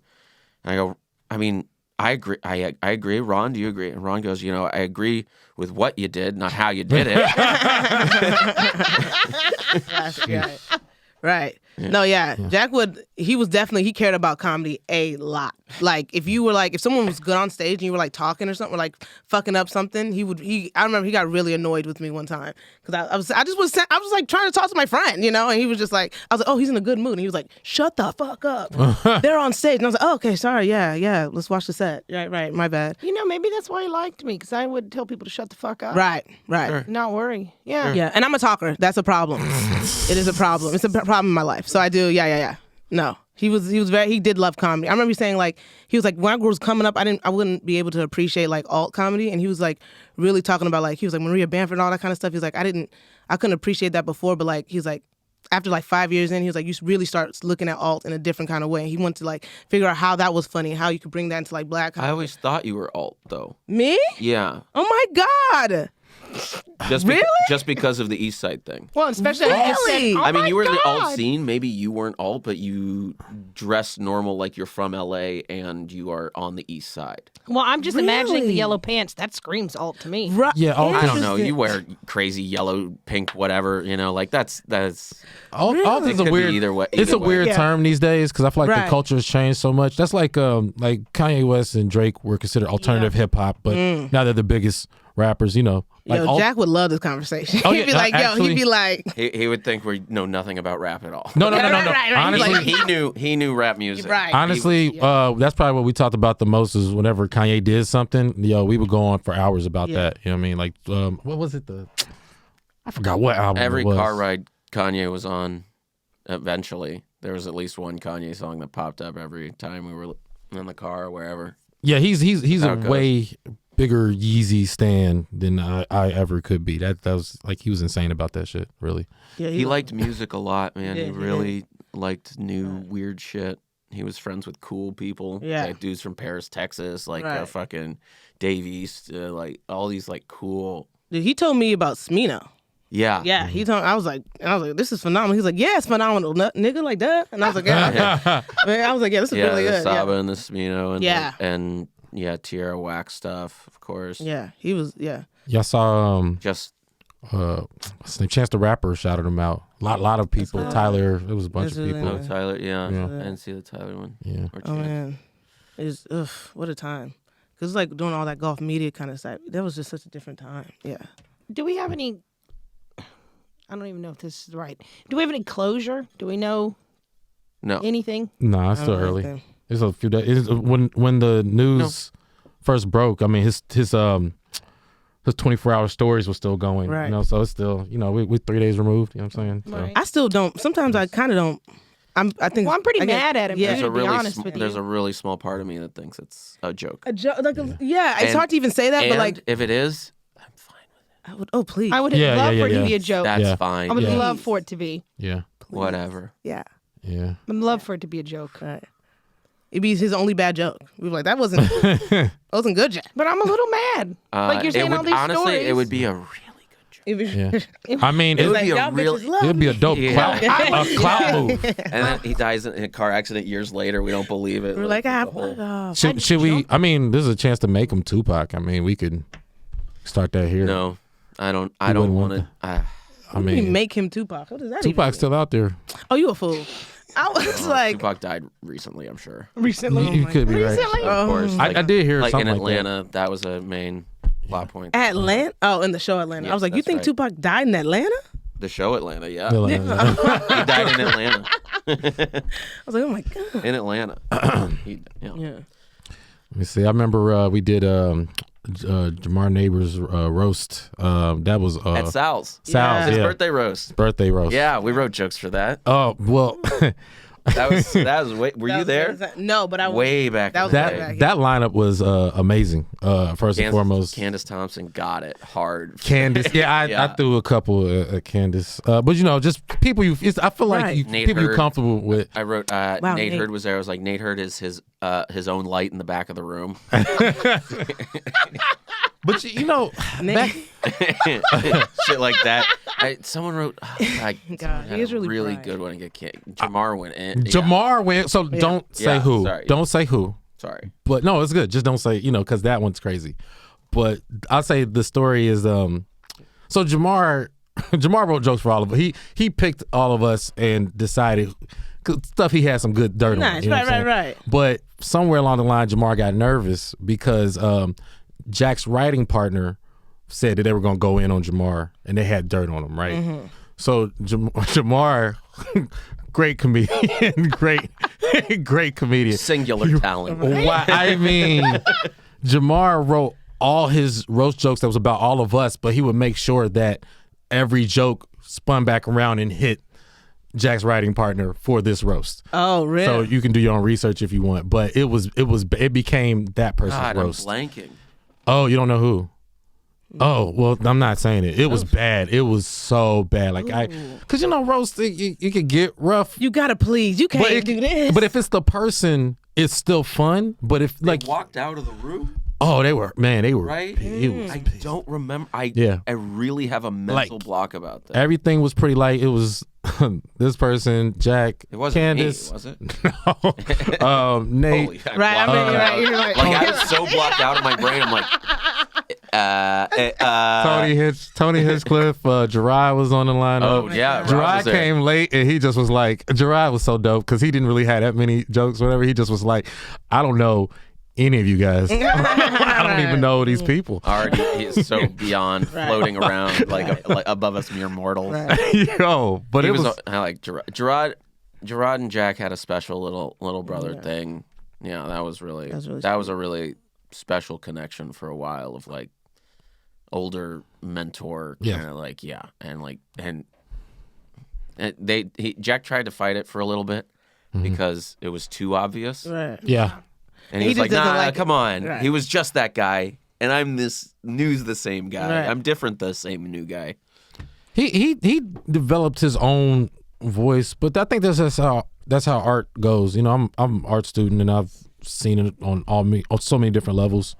And I go, I mean, I agree. I agree. Ron, do you agree? And Ron goes, I agree with what you did, not how you did it. That's right. Right. Yeah. No, yeah. Jak he cared about comedy a lot. Like if someone was good on stage and you were like talking or something, or like fucking up something, I remember he got really annoyed with me one time because I was like trying to talk to my friend, and he was just like, I was like, "Oh, he's in a good mood," and he was like, "Shut the fuck up." They're on stage, and I was like, "Oh, okay, sorry, yeah, let's watch the set." Right, my bad. Maybe that's why he liked me, because I would tell people to shut the fuck up. Right. Sure. Not worry. Yeah. Yeah, and I'm a talker. That's a problem. It is a problem. It's a problem in my life. So I do. Yeah. No, he did love comedy. I remember you saying like, he was like, when I was coming up, I wouldn't be able to appreciate like alt comedy, and he was like really talking about like, he was like Maria Bamford and all that kind of stuff. He was like, I couldn't appreciate that before, but like, he's like, after like 5 years in, he was like, you really start looking at alt in a different kind of way. And he wanted to like figure out how that was funny, how you could bring that into like black comedy. I always thought you were alt, though. Me? Yeah. Oh my God. Just because of the East Side thing. Well, especially Really? oh I mean, you were in the alt God. scene. Maybe you weren't alt, but you dress normal like you're from LA and you are on the East Side. Well, I'm just imagining the Really? yellow pants. That screams alt to me. Right. Yeah, alt I don't know. Interesting. You wear crazy yellow, pink, whatever. Like that's. alt is It a could weird. be either way. It's a weird Yeah. term these days because I feel like Right. the culture has changed so much. That's like Kanye West and Drake were considered alternative hip hop, but now they're the biggest rappers. Like Yo, Jak would love this conversation. Oh, He'd be yeah, like, actually- he'd be like, He would think we know nothing about rap at all. No. Right. Honestly, he knew rap music. Right. honestly, that's probably what we talked about the most is whenever Kanye did something, we would go on for hours about that. You know what I mean? Like, what was it? I forgot what album Every it was. car ride Kanye was on, eventually there was at least one Kanye song that popped up every time we were in the car or wherever. Yeah, he's How a it goes. way bigger Yeezy stan than I ever could be. That was like, he was insane about that shit. Really. yeah, He liked music a lot, man. Yeah, He he really liked new weird shit. He was friends with cool people. Yeah. Like dudes from Paris, Texas, like Right. fucking Dave East, like all these like cool. Dude, he told me about Smino. Yeah. Yeah, he told. I was like, this is phenomenal. He's like, yeah, it's phenomenal, nigga, like that. And I was like, yeah. I was like, yeah, this is Yeah, really the good. Saba and the Smino and Yeah. and Tierra Wax stuff, of course. Yeah, he was. Yeah, Y'all saw Just what's his name? Chance the Rapper shouted him out. Lot of people. Tyler, it was a bunch That's of really people. oh, nice. Tyler, yeah. Yeah. I didn't see the Tyler one. Yeah. Or oh Chance. man, it's what a time. Cause it's like doing all that golf media kind of stuff. That was just such a different time. Yeah. Do we have any? I don't even know if this is right. Do we have any closure? Do we know No. anything? Nah, it's I still don't know early. anything. It's a few days. When the news first broke, I mean his 24-hour stories were still going. Right. So it's still, we 3 days removed, you know what I'm saying? So, Right. I still don't. Sometimes I kind of don't I think Well, I'm pretty I get- mad at him. Yeah. too, to be honest with you. There's a really small part of me that thinks it's a joke. A joke, like it's And- hard to even say that, but And like if it is, I'm fine with it. I would. Oh please. I would Yeah, love yeah, for it yeah. to be a joke. That's Yeah. fine. I would Yeah. love for it to be. Yeah. Whatever. Yeah. Yeah. I'd love for it to be a joke. All right. It'd be his only bad joke. We were like, that wasn't good, Jack. But I'm a little mad. Like you're saying it would, all these honestly, stories. it would be a really good joke. Yeah. I mean, It would Like, be a y'all really. bitches love it'd be a dope Yeah. clout move. And then he dies in a car accident years later. We don't believe it. We're like, the fuck whole- off. Should we? I mean, this is a chance to make him Tupac. I mean, we could start that here. No, I don't. I You don't wouldn't want to. I You mean, make him Tupac. What does that Tupac's even still out there. mean? Oh, you a fool. I was like, Tupac died recently. I'm sure. recently. You could be right. Recently? Of course. I did hear Like in something like that. Atlanta, that was a main plot point. Atlanta? Oh, in the show Atlanta. I was like, you that's think right. Tupac died in Atlanta? The show Atlanta, yeah. Yeah. He died in Atlanta. I was like, oh my God. In Atlanta. Yeah. Yeah. Let me see. I remember we did Jamar Neighbors roast. That was At Sal's. Sal's, His yeah. birthday roast. Birthday roast. Yeah, we wrote jokes for that. Oh well, That was way. Were you there? No, but I was. Way back. That in was the way day. back. that lineup was amazing. First and foremost, Candace Thompson got it hard. Candace. Yeah, I threw a couple at Candace. But you know, just people I feel like Right. Nate people you're Hurd. comfortable with. I wrote Nate Nate. Hurd was there. I was like, Nate Hurd is his own light in the back of the room. But you know, Shit like that. Someone wrote. God, he is really bright. good when he get kicked. Jamar went in. Yeah. Jamar went. So don't say Yeah, who. sorry. Don't say who. Sorry. But no, it's good. Just don't say, because that one's crazy. But I'll say the story is so Jamar wrote jokes for all of us. He picked all of us and decided 'cause stuff he had some good dirt on. Nice, You know what I'm saying? right. But somewhere along the line, Jamar got nervous because Jack's writing partner said that they were going to go in on Jamar and they had dirt on him, right? Mm-hmm. So Jamar, great comedian, great comedian. Singular talent. Why? I mean, Jamar wrote all his roast jokes that was about all of us, but he would make sure that every joke spun back around and hit Jack's writing partner for this roast. Oh, really? So you can do your own research if you want, but it became that person's God, roast. I'm blanking. Oh, you don't know who? Oh, well, I'm not saying it. It was bad. It was so bad. Like because roast it could get rough. you gotta please. You can't do this. But if it's the person, it's still fun. But if They walked out of the room, they were right? It was I don't remember. I really have a mental Like, block about that. everything was pretty light. It was this person, Jack, It wasn't Candace, me, was it? Nate. Holy heck, Right, I blocked mean, out. right, you're right. Like I was so blocked out of my brain. I'm like, Tony Hinchcliffe, Gerard was on the lineup. Oh yeah, Rob Gerard was there. came late and he just was like, Gerard was so dope because he didn't really have that many jokes, whatever. He just was like, I don't know any of you guys. I don't even know these people. Already, he's so beyond floating around like above us mere mortals. Yo, but He it was, was I like Gerard and Jack had a special little brother thing. Yeah, that was a really special connection for a while of like older mentor kind of like Jack tried to fight it for a little bit because it was too obvious. Right. yeah. And he was He like, just doesn't nah, like it. come on. Right. He was just that guy. And I'm the same guy. Right. I'm different, the same new guy. He developed his own voice, but I think that's how art goes. I'm an art student and I've seen it on so many different levels.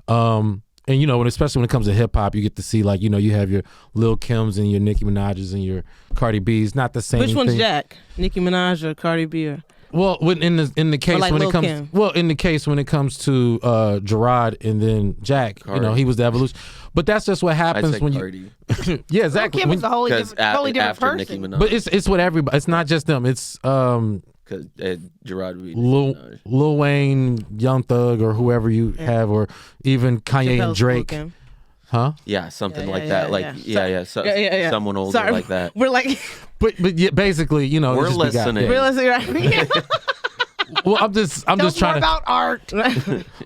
And especially when it comes to hip hop, you get to see like you have your Lil Kims and your Nicki Minaj's and your Cardi B's. Not the same. Which one's thing. Jack? Nicki Minaj or Cardi B? Or? Well, in the case like when Lil it comes Kim. in the case when it comes to Gerard and then Jack, Cardi. he was the evolution. But that's just what I'd happens say when Cardi. yeah, exactly. Kim is a wholly Because different after Nicki person. Minaj. But it's with everybody. It's not just them. It's Because Gerard would be Lil Wayne, Young Thug, or whoever you have, or even Kanye and Chappelle's Drake. Lil' Kim. Huh? Yeah, something Yeah, like yeah, that. yeah, Like yeah. someone older Sorry. like that. We're like, But yeah, basically, We're it's just the guy. listening. Yeah. realistic, right? Well, I'm just Tell trying more to. about art.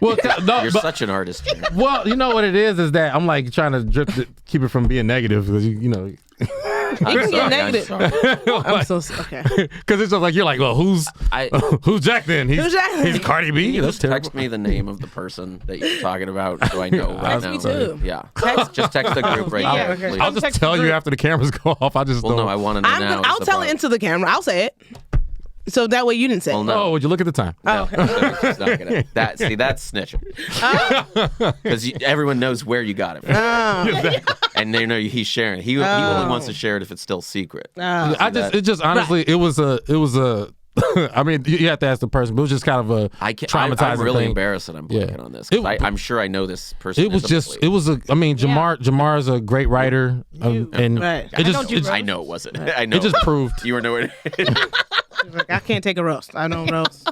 Well, no, You're but- such an artist. Jim. well, you know what it is that I'm like trying to keep it from being negative because can get negative. I'm so okay. Because it's just like you're like, well, who's Jack then? Who's Jack? He's Cardi B. That's terrible. Text me the name of the person that you're talking about, so I know right now. Me too. Yeah, just text the group right Yeah, there. okay. Please. I'll just tell you after the cameras go off. I just Well, don't. no, I want to know now. I'll tell it into the camera. I'll say it. So that way you didn't say Well, it. no. Oh, would you look at the time? No, so she's not gonna. See, that's snitching. Because everyone knows where you got it from. And they know he's sharing it. He only wants to share it if it's still secret. Honestly, it was a. I mean, you have to ask the person, but it was just kind of a traumatizing I'm really thing. embarrassed that I'm blanking on this. I'm sure I know this person. I mean, Jamar's a great writer, and Right. I know it wasn't. I know it just proved. you were nowhere. Like, I can't take a roast. I don't roast.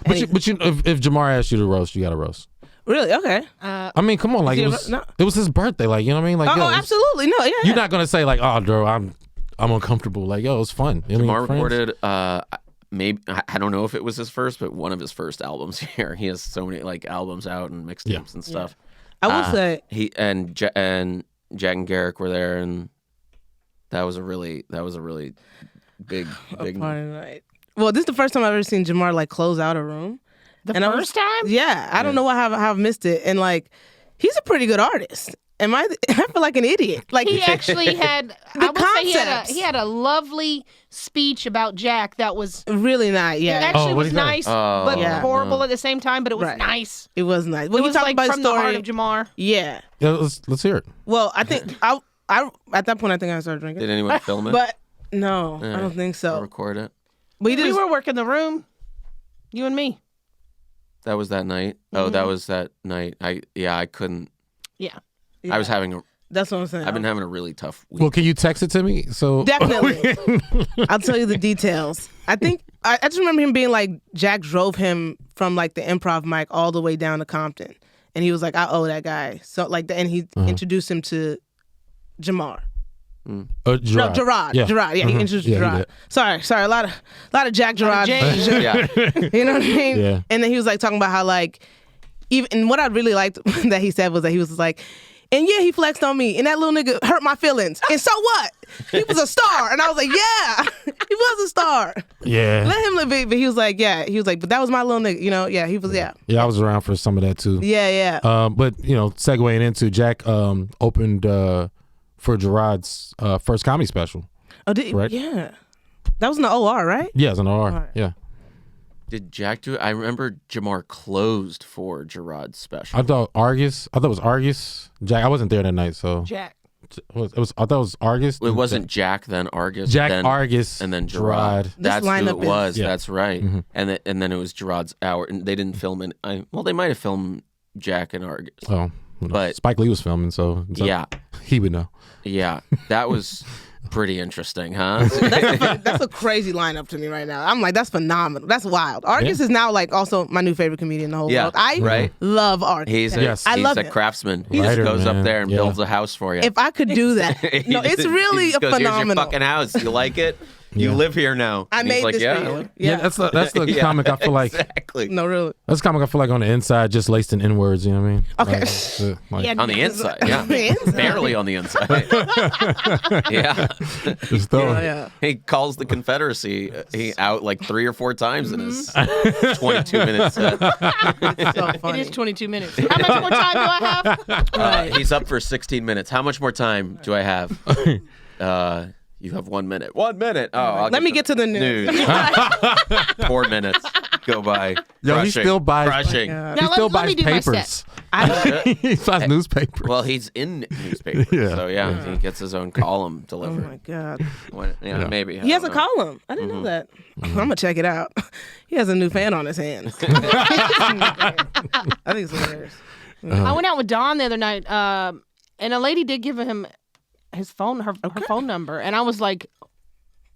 But if Jamar asked you to roast, you got to roast. Really? Okay. I mean, come on, like it was his birthday, like you know what I mean, like absolutely no, yeah. You're not gonna say like, oh, Drew, I'm uncomfortable. Like, yo, it's fun. Jamar recorded. Maybe I don't know if it was his first, but one of his first albums here. He has so many like albums out and mixtapes and stuff. I will say he and Jack and Garrick were there, and that was a really big party night. Well, this is the first time I've ever seen Jamar like close out a room. The first time? Yeah, I don't know how I've missed it, and like he's a pretty good artist. I feel like an idiot. Like he actually had. I would say he had a lovely speech about Jack that was really nice. Yeah, it actually was nice, but yeah. horrible at the same time. But it was nice. It was nice. Well, it was talked like about from the story the heart of Jamar. Yeah. Let's hear it. Well, I think I at that point I think I started drinking. Did anyone film it? But no, I don't think so. Or record it. We were working the room. You and me. That was that night. Oh, that was that night. I couldn't. Yeah. I was having. That's what I'm saying. I've been having a really tough week. Well, can you text it to me? So definitely, I'll tell you the details. I think I just remember him being like Jack drove him from like the Improv mic all the way down to Compton, and he was like, "I owe that guy." So like, and he introduced him to Jamar. Gerard. No, Gerard. Yeah. Gerard. Yeah, he introduced Gerard. Sorry. A lot of Jack Gerard. Yeah. You know what I mean? Yeah. And then he was like talking about how like even and what I really liked that he said was that he was like, and yeah, he flexed on me, and that little nigga hurt my feelings. And so what? He was a star. And I was like, yeah, he was a star. Yeah. Let him live it. But he was like, but that was my little nigga. You know, yeah, he was, yeah. Yeah, I was around for some of that too. Yeah. But, segueing into Jack opened for Gerard's first comedy special. Oh, correct? Yeah. That was in the OR, right? Yeah, it was an OR. Right. Yeah. Did Jack do it? I remember Jamar closed for Gerard's special. I thought it was Argus. Jack, I wasn't there that night, so Jack. I thought it was Argus. It wasn't Jack, then Argus. Jack, then, Argus, and then Gerard. That's who it was. Yeah. That's right. Mm-hmm. And then it was Gerard's hour. And they didn't film it. Well, they might have filmed Jack and Argus. Oh, but Spike Lee was filming, so yeah, he would know. Yeah, that was pretty interesting, huh? That's a crazy lineup to me right now. I'm like, that's phenomenal. That's wild. Argus is now like also my new favorite comedian in the whole world. I love Argus. He's a craftsman. He Writer, just goes man. up there and builds a house for you. If I could do that. No, it's really he goes, phenomenal. Here's your fucking house. You like it? You live here now. I made this yeah. for you. Yeah, that's the comic I feel like. Exactly. No, really. That's the comic I feel like on the inside, just laced in N-words, you know what I mean? Okay. On the inside, yeah. Barely on the inside. Yeah. Just throwing it. He calls the Confederacy out like 3 or 4 times in his 22-minute set. It's so funny. It is 22 minutes. How much more time do I have? He's up for 16 minutes. How much more time do I have? You have 1 minute. 1 minute. Oh, let me get to the news. 4 minutes go by. Yo, he still buys. Brushing. He still buys papers. He buys newspapers. Well, he's in newspapers. So he gets his own column delivered. Oh my god. Maybe. He has a column. I didn't know that. I'm gonna check it out. He has a new fan on his hands. I think it's hilarious. I went out with Dawn the other night, and a lady did give him his phone, her phone number, and I was like,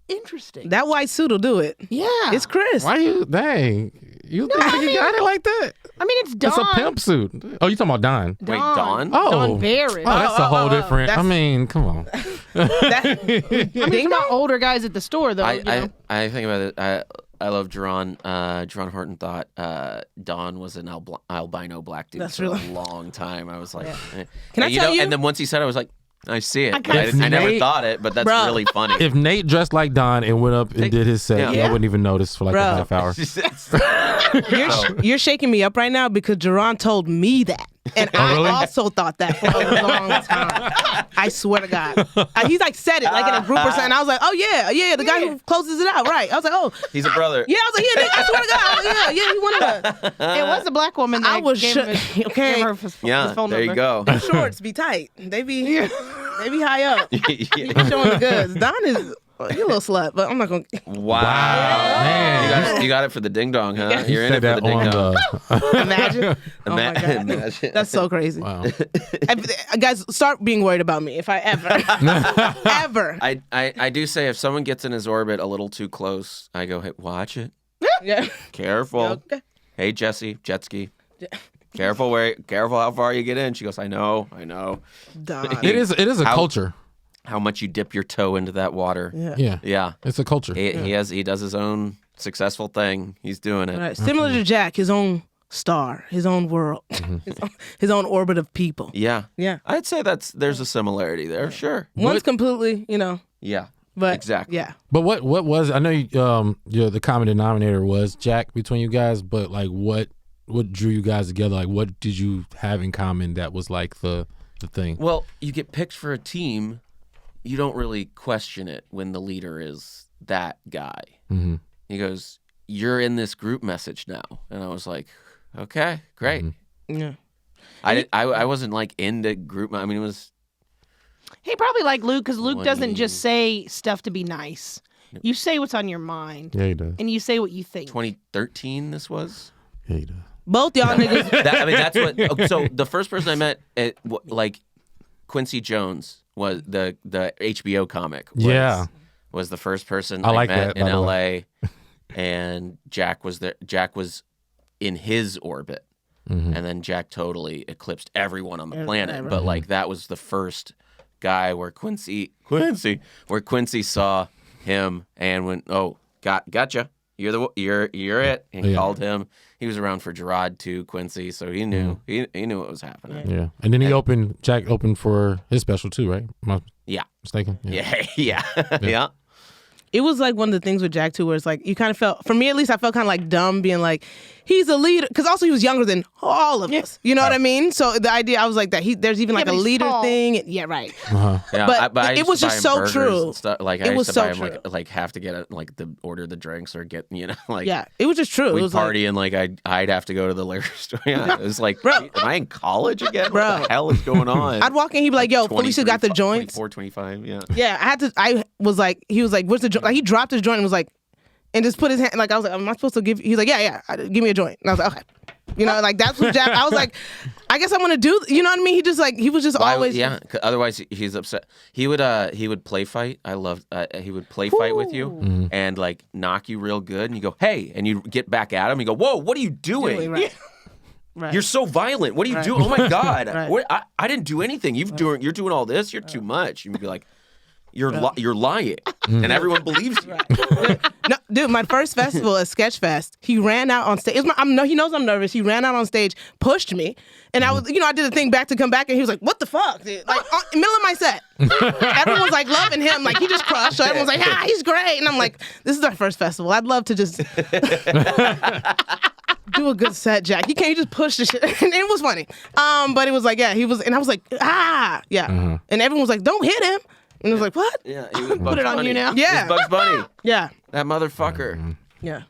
interesting. That white suit will do it. Yeah, it's Chris. Why you? Dang, you think you got it like that? I mean, it's Dawn. It's a pimp suit. Oh, you talking about Don? Wait, Dawn? Oh, Dawn Barrett. Oh, that's a whole different. I mean, come on. I mean, about older guys at the store, though. I think about it. I love Jerron. Jerron Horton thought Don was an albino black dude for a long time. I was like, Can I tell you? And then once he said, I was like, I see it. kinda I never Nate- thought it, but that's Bro. really funny. If Nate dressed like Don and went up and did his set, Yeah. I wouldn't even notice for like Bro. a half hour. You're shaking me up right now because Jerron told me that. And really? I also thought that for a long time. I swear to God. He's like said it like in a group or something. I was like, oh yeah, the guy who closes it out, right? I was like, oh. He's a brother. Yeah, I was like, yeah, I swear to God. I was like, yeah, he wanted to. It was a black woman that I was gave, him okay. gave her his Yeah, phone there number. you go. Shorts be tight. They be high up. You be showing the goods. Don is you're a little slut, but I'm not gonna. Wow. Man. You got it for the ding dong, huh? You're in Said it for that the ding on dong. the. Imagine. Oh my God. Imagine. That's so crazy. Wow. Guys, start being worried about me if I ever. I do say if someone gets in his orbit a little too close, I go, hey, watch it. Yeah. Careful. Okay. Hey, Jesse, jet ski. Careful how far you get in. She goes, I know. Don. It is a How- culture. How much you dip your toe into that water. Yeah. Yeah. It's a culture. He does his own successful thing. He's doing it. Right. Similar to Jack, his own star, his own world, his own orbit of people. Yeah. Yeah. I'd say there's a similarity there. Sure. One's completely, Yeah. but Exactly. yeah. But what was I know the common denominator was Jack between you guys, but like what drew you guys together? Like what did you have in common that was like the thing? Well, you get picked for a team, you don't really question it when the leader is that guy. Mm-hmm. He goes, "You're in this group message now," and I was like, "Okay, great." Mm-hmm. Yeah. I wasn't like into group. I mean, it was He probably like Luke because Luke doesn't 20. just say stuff to be nice. You say what's on your mind, Yeah, he does. and you say what you think. 2013. This was. Yeah, he does. Both y'all niggas. That's what. So the first person I met, like Quincy Jones was the HBO comic. Was the first person I like met that, in by the LA, and Jack was there. Jack was in his orbit, Mm-hmm. and then Jack totally eclipsed everyone on the Everyone. planet. But like that was the first guy where Quincy saw him and went, "Oh, gotcha. You're it." And he Yeah. called him. He was around for Gerard too, Quincy, so he knew he knew what was happening. Yeah, and then Jack opened for his special too, right? Am I Yeah. mistaken? Yeah. It was like one of the things with Jack too, where it's like you kind of felt, for me at least, I felt kind of like dumb being like, he's a leader, because also he was younger than all of us. You know what I mean? So the idea, I was like that there's even like but a he's leader tall. thing. Yeah, right. Yeah, But I it used was to buy just him so burgers true. and stuff. Like It I was used to buy so him true. like have to get order the drinks or get like Yeah, it was just true. It we'd was party and like I'd have to go to the liquor store. Yeah, it was like, Bro. am I in college again? Bro. What the hell is going on? I'd walk in, he'd be like, yo, Felicia got the joints. 24, 25, yeah. Yeah, I was like, he was like, where's the joint? Like he dropped his joint and was like, and just put his hand, like I was like, am I supposed to give, he was like, yeah, give me a joint. And I was like, okay. You know, like that's what Jack, I was like, I guess I'm gonna do, you know what I mean? He was just always. Yeah, 'cause otherwise he's upset. He would play fight. I loved, he would play fight with you and like knock you real good and you go, hey, and you get back at him. You go, whoa, what are you doing? Right. Right. You're so violent. What are you doing? Oh my God. Right. What, I didn't do anything. You're doing all this. You're too much. You'd be like, you're lying. And everyone believes you. No, dude, my first festival at Sketchfest, he ran out on stage. He knows I'm nervous. He ran out on stage, pushed me, and I was, I did a thing back to come back, and he was like, "What the fuck?" Dude? Like, middle of my set, everyone was like loving him, like he just crushed. So everyone's like, he's great," and I'm like, "This is our first festival. I'd love to just do a good set, Jack. You can't just push the shit." And it was funny, but it was like, yeah, he was, and I was like, yeah, and everyone was like, "Don't hit him." And I was like, what? Yeah, he was Bugs it on Bunny. you now? Yeah. He was Bugs Bunny. Yeah. That motherfucker. Yeah.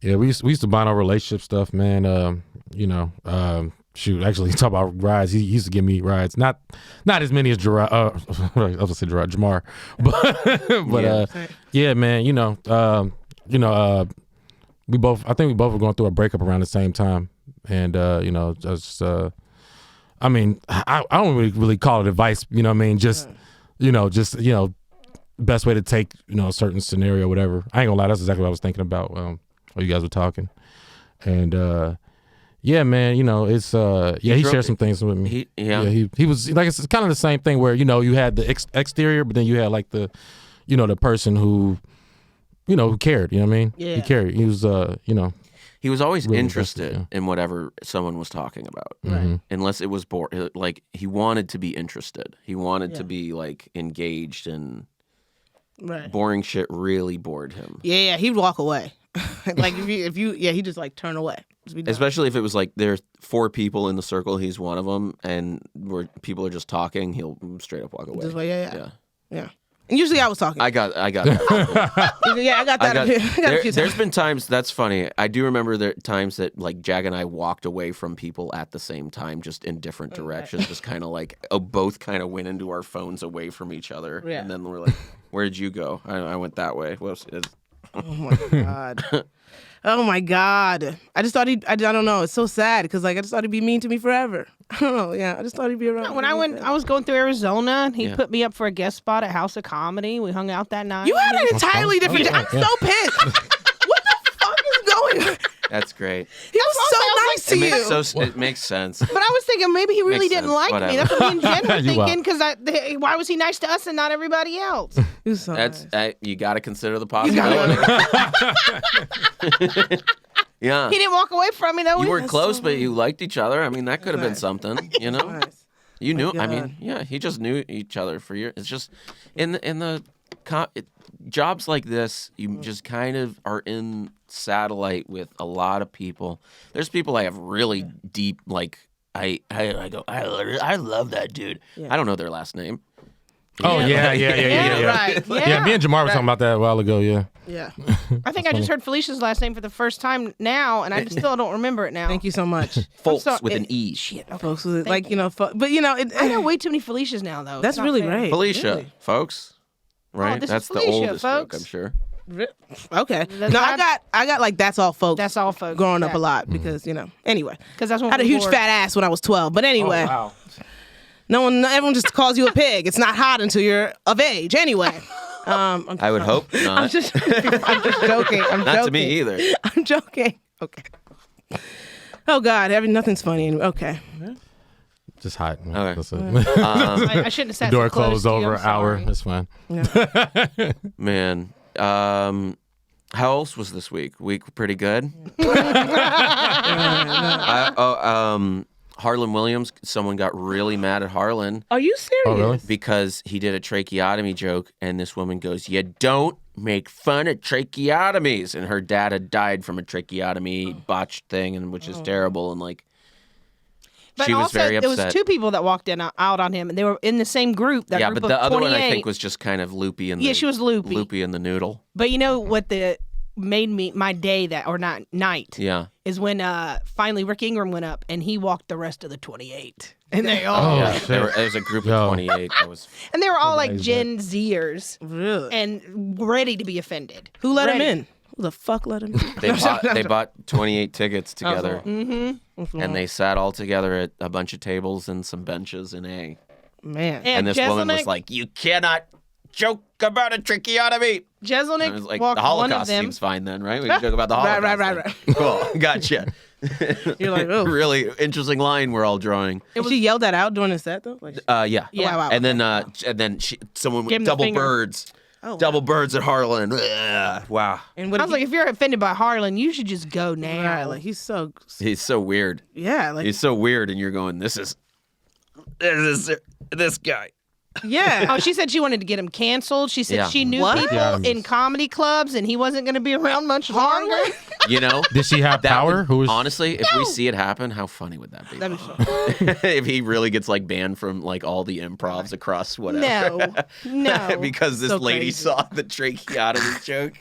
Yeah, we used to bond our relationship stuff, man. Shoot, actually, talk about rides. He used to give me rides, not as many as Gerard. I was gonna say Gerard, Jamar, but yeah, man. We both. I think we both were going through a breakup around the same time, and just. I mean, I don't really call it advice. You know what I mean? Just. Best way to take, a certain scenario, whatever. I ain't gonna lie, that's exactly what I was thinking about while you guys were talking. And yeah, man, it's he shared some things with me. He was like, it's kind of the same thing where, you had the exterior, but then you had like the, the person who, who cared, you know what I mean? Yeah. He cared. He was, He was always Really interested invested, in whatever someone was talking about, Right. unless it was boring. Like he wanted to be interested. He wanted to be like engaged, and boring shit really bored him. Yeah, he'd walk away. Like if you, he'd just like turn away. Especially if it was like there's 4 people in the circle, he's one of them, and where people are just talking, he'll straight up walk away. Just like yeah. And usually I was talking. I got that. Yeah, I got that. There's been times, that's funny. I do remember there times that like Jag and I walked away from people at the same time, just in different directions, just kind of like both kind of went into our phones away from each other, and then we're like, "Where did you go?" I went that way. Whoops. Oh my god. Oh my god. I just thought I don't know. It's so sad because like I just thought he'd be mean to me forever. I don't know. Yeah, I just thought he'd be around. When I was going through Arizona, and he put me up for a guest spot at House of Comedy. We hung out that night. You had an entirely different. I'm so pissed. What the fuck is going on? That's great. He was so nice to you. It makes sense. But I was thinking maybe he really Makes didn't sense. like me. Whatever. That's what me and Jen were You thinking. Because why was he nice to us and not everybody else? He was so nice. You got to consider the possibility. Yeah. He didn't walk away from me though. You were close, but you liked each other. I mean, that could have been something, you know? Nice. You knew, I mean, God. yeah, he just knew each other for years. It's just, in the jobs like this, you just kind of are in satellite with a lot of people. There's people I have really deep, like, I go, I love that dude. Yeah. I don't know their last name. Oh yeah. Right. Yeah. Me and Jamar were talking about that a while ago. Yeah. Yeah. I think I just heard Felicia's last name for the first time now, and I still don't remember it now. Thank you so much. Folks sorry, with an E. Shit. Okay. Folks, like you know, but you know, I know way too many Felicias now, though. that's It's not really fair. great. Felicia, Really. folks. Right? this is That's the Felicia, oldest joke, folks. I'm sure. Okay. That's No, not- I got like that's all folks. That's all folks. growing up a lot because you know. Anyway, Because that's when I had a we huge were- fat ass when I was 12. But anyway, wow. everyone just calls you a pig. It's not hot until you're of age. Anyway, I would hope not. I'm just joking. Not to me either. I'm joking. Okay. Oh God, nothing's funny. Okay. Just hot. Man. Okay. That's it. I shouldn't have sat Door so close closed to you, over I'm an hour. sorry. That's fine. Man, how else was this week? Week pretty good. Harlan Williams. Someone got really mad at Harlan Are you serious? Oh really? because he did a tracheotomy joke, and this woman goes, "You don't make fun of tracheotomies." And her dad had died from a tracheotomy botched thing, and which is terrible. And like, But she was also, very there upset. was 2 people that walked out on him, and they were in the same group. That Yeah, group but of the other 28. one I think was just kind of loopy in the Yeah, she was loopy. loopy in the noodle. But you know what made me my day night Yeah. is when finally Rick Ingram went up and he walked the rest of the 28, and they all Yeah, shit. there was a group of Yo. 28 that was. and they were all like Amazing. Gen Zers Really? and ready to be offended. Who let him Ready. in? Who the fuck let him in? They bought 28 tickets together, and they sat all together at a bunch of tables and some benches in A. Man. And this woman was Jeselnik- like, "You cannot joke about a tracheotomy." Jeselnik And I was like, walked "The one of Holocaust them. seems fine then, right? We can joke about the Right, Holocaust." right. Cool, gotcha. You're like, oh. Really interesting line we're all drawing. She yelled that out during the set though. Like, Yeah. Yeah. Wow. And then someone Gave him went the double finger. birds. Oh, Double birds at Harlan. Ugh, wow. And what I was like, if you're offended by Harlan, you should just go now. right, like he's so He's so weird. yeah, like He's so weird, and you're going, this is this guy. yeah. Oh, she said she wanted to get him canceled. She said Yeah. she knew What? people Yeah. in comedy clubs, and he wasn't going to be around much longer. You know? Did she have That power? would- Who was? honestly, if we see it happen, how funny would that be? That'd be so. If he really gets like banned from like all the improvs across whatever. No. Because this So lady crazy. saw the tracheotomy joke.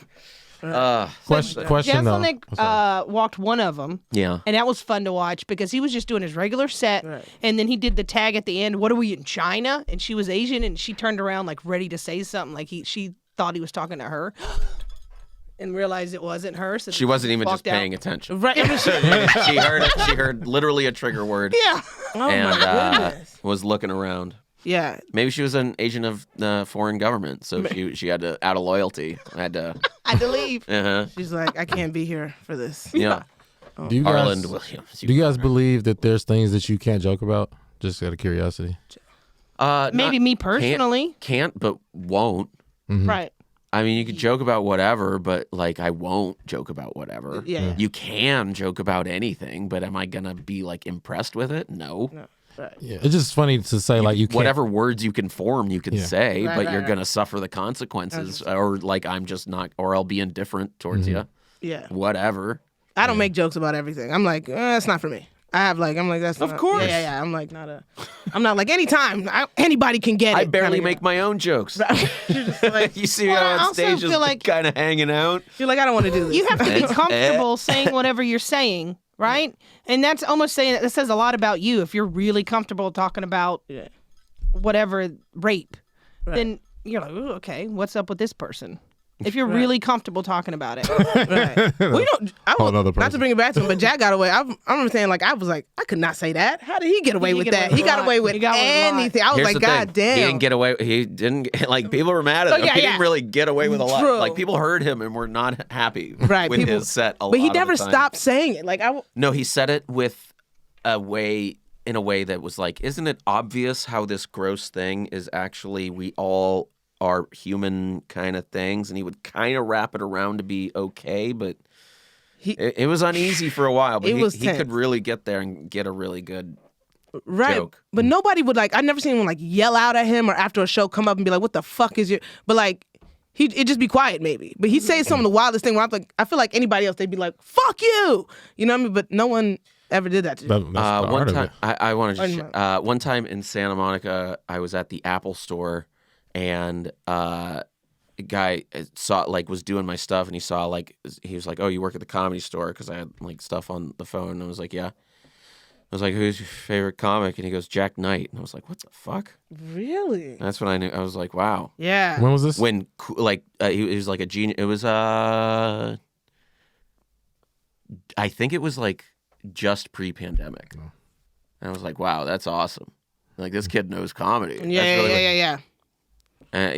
Question though. Jeselnik I'm sorry. walked one of them, Yeah. and that was fun to watch because he was just doing his regular set, Right. and then he did the tag at the end. What are we in China? And she was Asian, and she turned around like ready to say something, like she thought he was talking to her, and realized it wasn't her. So She wasn't even just walked out. paying attention. Right. She heard literally a trigger word Yeah. Oh and my goodness. was looking around. Yeah. Maybe she was an agent of the foreign government, so she had to, out of loyalty, had to. I had to leave. She's like, I can't be here for this. Yeah. Do you Harlan guys, Williams. do you guys believe that there's things that you can't joke about? Just out of curiosity. Maybe me personally. Can't, but won't. Right. I mean, you could joke about whatever, but like I won't joke about whatever. Yeah. You can joke about anything, but am I gonna be like impressed with it? No. Right. Yeah, it's just funny to say like you can't. Whatever words you can form, you can say, Right, but right, you're right. gonna suffer the consequences, or like I'm just not, or I'll be indifferent towards you. Yeah. Whatever. I don't make jokes about everything. I'm like, that's not for me. I'm like, that's Of not, course. Yeah. I'm not like anytime anybody can get it. I barely kinda make my own jokes. You're just like, You see me Well, I on also stage, feel just like- kind of hanging out. you're like, I don't want to do this. You have to be It's- comfortable saying whatever you're saying, right? And that's almost saying that says a lot about you. If you're really comfortable talking about Yeah. whatever rape, Right. then you're like, ooh, okay, what's up with this person? If you're really comfortable talking about it. Right. Well, you know, Whole nother not to person. bring it back to him, but Jack got away. I remember saying, like, I was like, I could not say that. How did he get away He with get that? away He with a got lot. away with He got away with a lot. anything. I was Here's like, the God thing. damn. He didn't get away. He didn't, like, people were mad at Oh, him. yeah, He yeah. didn't really get away with a lot. True. Like, people heard him and were not happy Right, with people- his set a lot But he of the never time. stopped saying it. Like, No, he said it with in a way that was like, isn't it obvious how this gross thing is actually we all are human kind of things? And he would kind of wrap it around to be okay, but it was uneasy for a while. But It was he tense. could really get there and get a really good right. joke. But nobody would, like, I never seen anyone, like, yell out at him or after a show come up and be like, what the fuck is your. But, like, it'd just be quiet maybe. But he'd say some of the wildest thing where I'm like, I feel like anybody else, they'd be like, fuck you. You know what I mean? But no one ever did that to you. That's the One art of time, it. I want Pardon to. One time in Santa Monica, I was at the Apple store, and a guy was doing my stuff, and he was like, "Oh, you work at the Comedy Store?" Because I had like stuff on the phone, and I was like, "Yeah." I was like, "Who's your favorite comic?" And he goes, "Jak Knight." And I was like, "What the fuck?" Really? And that's when I knew. I was like, "Wow." Yeah. When was this? When he was like a genius. It was I think it was like just pre-pandemic. And I was like, "Wow, that's awesome." Like, this kid knows comedy. Yeah, That's yeah, really yeah, yeah. And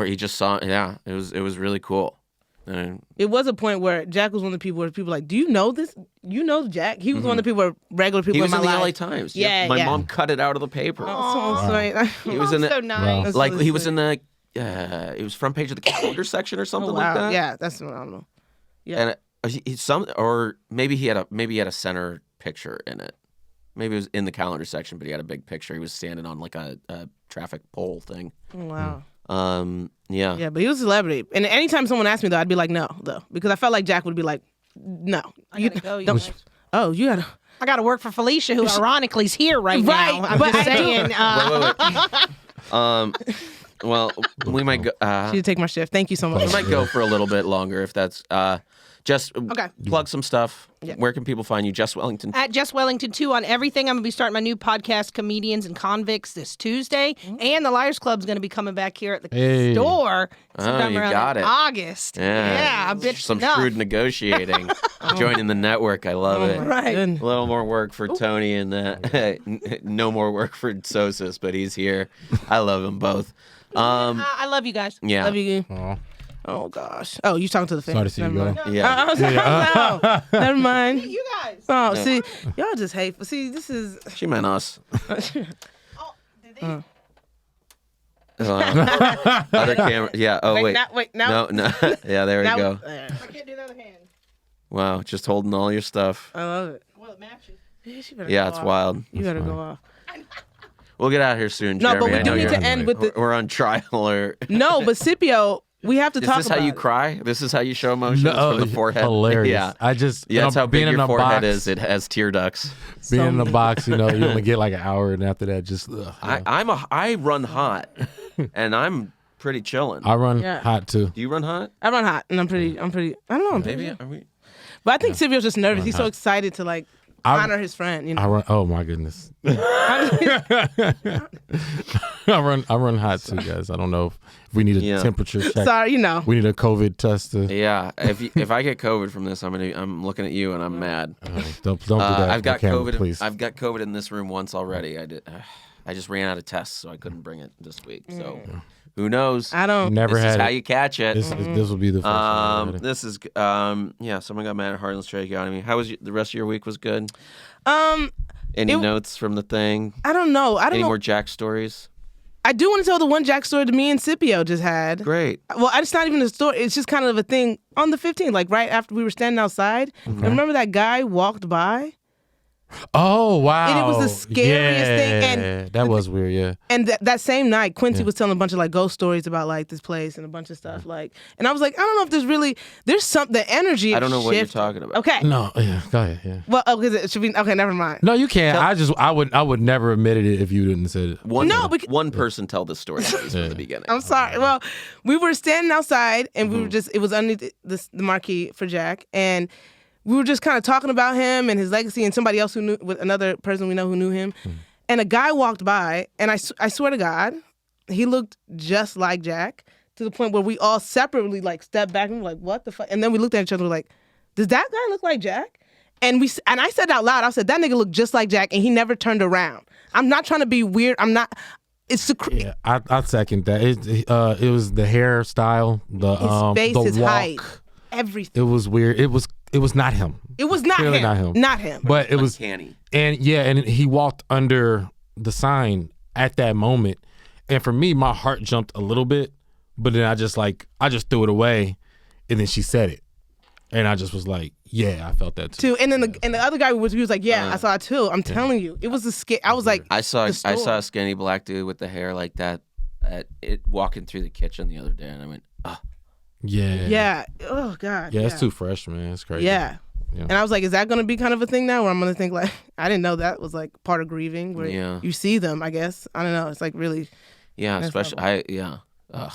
he just saw. Yeah, it was really cool. And It was a point where Jack was one of the people where people were like, do you know this? You know Jack? He was one of the people where regular people he was in in my the LA life. Times. Yeah, my yeah. mom cut it out of the paper. Oh, so sweet. He was in so the nice. That's like really he was sweet. in the it was front page of the calendar section or something wow. like that. Yeah, that's what I don't know. Yeah. And maybe he had a center picture in it. Maybe it was in the calendar section, but he had a big picture. He was standing on like a traffic pole thing. Wow. Yeah. Yeah, but he was a celebrity. And anytime someone asked me, though, I'd be like, no, though. Because I felt like Jack would be like, no. I gotta go, you don't- guys. Oh, you gotta. I got to work for Felicia, who ironically is here right Right, now. I'm but just I do- saying. Wait. Well, we might go. She'd take my shift. Thank you so We much. might go for a little bit longer if that's. Just Okay. plug some stuff. Yeah. Where can people find you? Jess Wellington. At Jess Wellington 2 on everything. I'm going to be starting my new podcast, Comedians and Convicts, this Tuesday. And the Liars Club's going to be coming back here at the Hey. store sometime you around got in it. August. Yeah, I bitched some enough. shrewd negotiating. Joining the network, I love it. Right. Good. A little more work for Tony and no more work for Sosis, but he's here. I love them both. I love you guys. Yeah. Love you. Aw. Oh, gosh. Oh, you talking to the fans. Sorry to see you Never go. mind. Yeah. I was like, no, never mind. You guys. Oh, see, y'all just hate. See, this is. She meant us. Oh, did they? Other camera. Yeah. Oh, wait. No. No. Yeah, there we Now- go. there. I can't do the other hand. Wow. Just holding all your stuff. I love it. Well, it matches. She better Yeah, go it's off. wild. You better go off. We'll get out of here soon, No, Jeremy. but we I know do need you're- to end with the. We're on trial or. No, but Scippio, we have to Is talk this about how you it. cry? This is how you show emotions from the forehead? Hilarious. Yeah. I just Yeah, that's how big being in your a forehead box, is. It has tear ducts. Being in the box, you only get like an hour, and after that, just I run hot, and I'm pretty chilling. I run Yeah. hot too. Do you run hot? I run hot, and I'm pretty. I don't know. I'm pretty. Maybe. Are we? But I think Scippio's just nervous. He's so hot. excited to like I- honor his friend. You know. I run. Oh my goodness. I run hot too, guys. I don't know if we need a Yeah. temperature check. Sorry, you know. We need a COVID test. Yeah. If I get COVID from this, I'm looking at you and I'm mad. Don't do that. I've got on camera, COVID. please. I've got COVID in this room once already. I just ran out of tests, so I couldn't bring it this week. So who knows? I don't. Never This is had how it. you catch it. This will be the first time. I've had it. This is someone got mad at Harlan Strakeotomy. How was the rest of your week? Was good. Any It- notes from the thing? I don't know. I don't Any know. more Jack stories? I do want to tell the one Jack story that me and Scippio just had. Great. Well, it's not even a story. It's just kind of a thing on the 15th, like right after we were standing outside. And remember that guy walked by? Oh, wow. And it was the scariest thing. And that was weird, yeah. And that same night, Quincy was telling a bunch of like ghost stories about like this place and a bunch of stuff. Like, and I was like, I don't know if there's something, the energy. I don't know what you're shifted. talking about. Okay. No, yeah, go ahead, yeah. Well, okay, should we? Okay, never mind. No, you can't. I would never admitted it if you didn't have said it. One person tell the story please, from the beginning. I'm sorry. Well, we were standing outside and we were just, it was underneath the marquee for Jack. And we were just kind of talking about him and his legacy and somebody else who knew, with another person we know who knew him. And a guy walked by, and I swear to God, he looked just like Jack, to the point where we all separately like stepped back and were like, what the fuck? And then we looked at each other like, does that guy look like Jack? And I said out loud, I said, that nigga looked just like Jack, and he never turned around. I'm not trying to be weird. I'm not. It's yeah, I second that. It was the hairstyle, his face, the his walk. height, everything. It was weird. It was not him. It was not Clearly him. not him. Not him. But it was uncanny. And yeah, and he walked under the sign at that moment. And for me, my heart jumped a little bit, but then I just threw it away, and then she said it. And I just was like, yeah, I felt that too. And then the other guy he was like, yeah, I saw it too. I'm telling you, it was a scare. I was like, I saw a skinny black dude with the hair like that walking through the kitchen the other day, and I went, oh. Yeah. Oh God. Yeah, it's too fresh, man. It's crazy. Yeah. And I was like, is that going to be kind of a thing now where I'm going to think like, I didn't know that was like part of grieving where you see them, I guess. I don't know. It's like really. Yeah, especially, Ugh.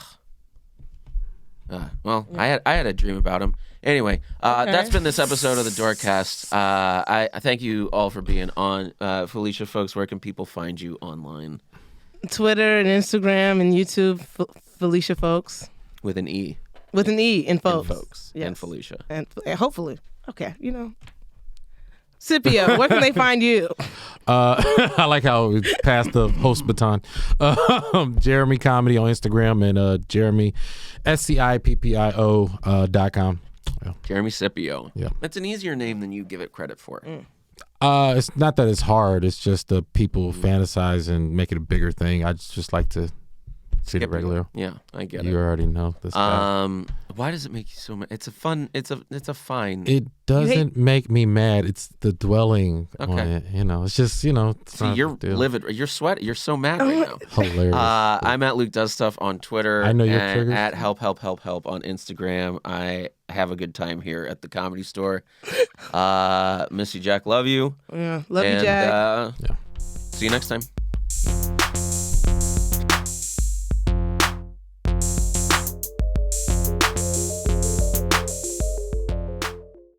Well, I had a dream about him. Anyway, that's been this episode of the Doorcast. I thank you all for being on. Felicia, folks, where can people find you online? Twitter and Instagram and YouTube, Felicia Folks. With an E. With an E in folks. And folks. Yes. And Felicia. And hopefully. Okay, Scippio, where can they find you? I like how we passed the host baton. Jeremy Comedy on Instagram and Jeremy, SCIPPIO.com. Yeah. Jeremy Scippio. Yeah. That's an easier name than you give it credit for. It's not that it's hard. It's just the people fantasize and make it a bigger thing. I just like to see the regular. Yeah, I get it. You already know this guy. Why does it make you so mad? It's a fine. It doesn't make me mad. It's the dwelling on it. It's just, See, you're livid. You're sweating. You're so mad right now. Hilarious. I'm at Luke Does Stuff on Twitter. I know your and triggers. At help on Instagram. I have a good time here at the Comedy Store. Miss you, Jack. Love you. Yeah, love you, Jack. See you next time.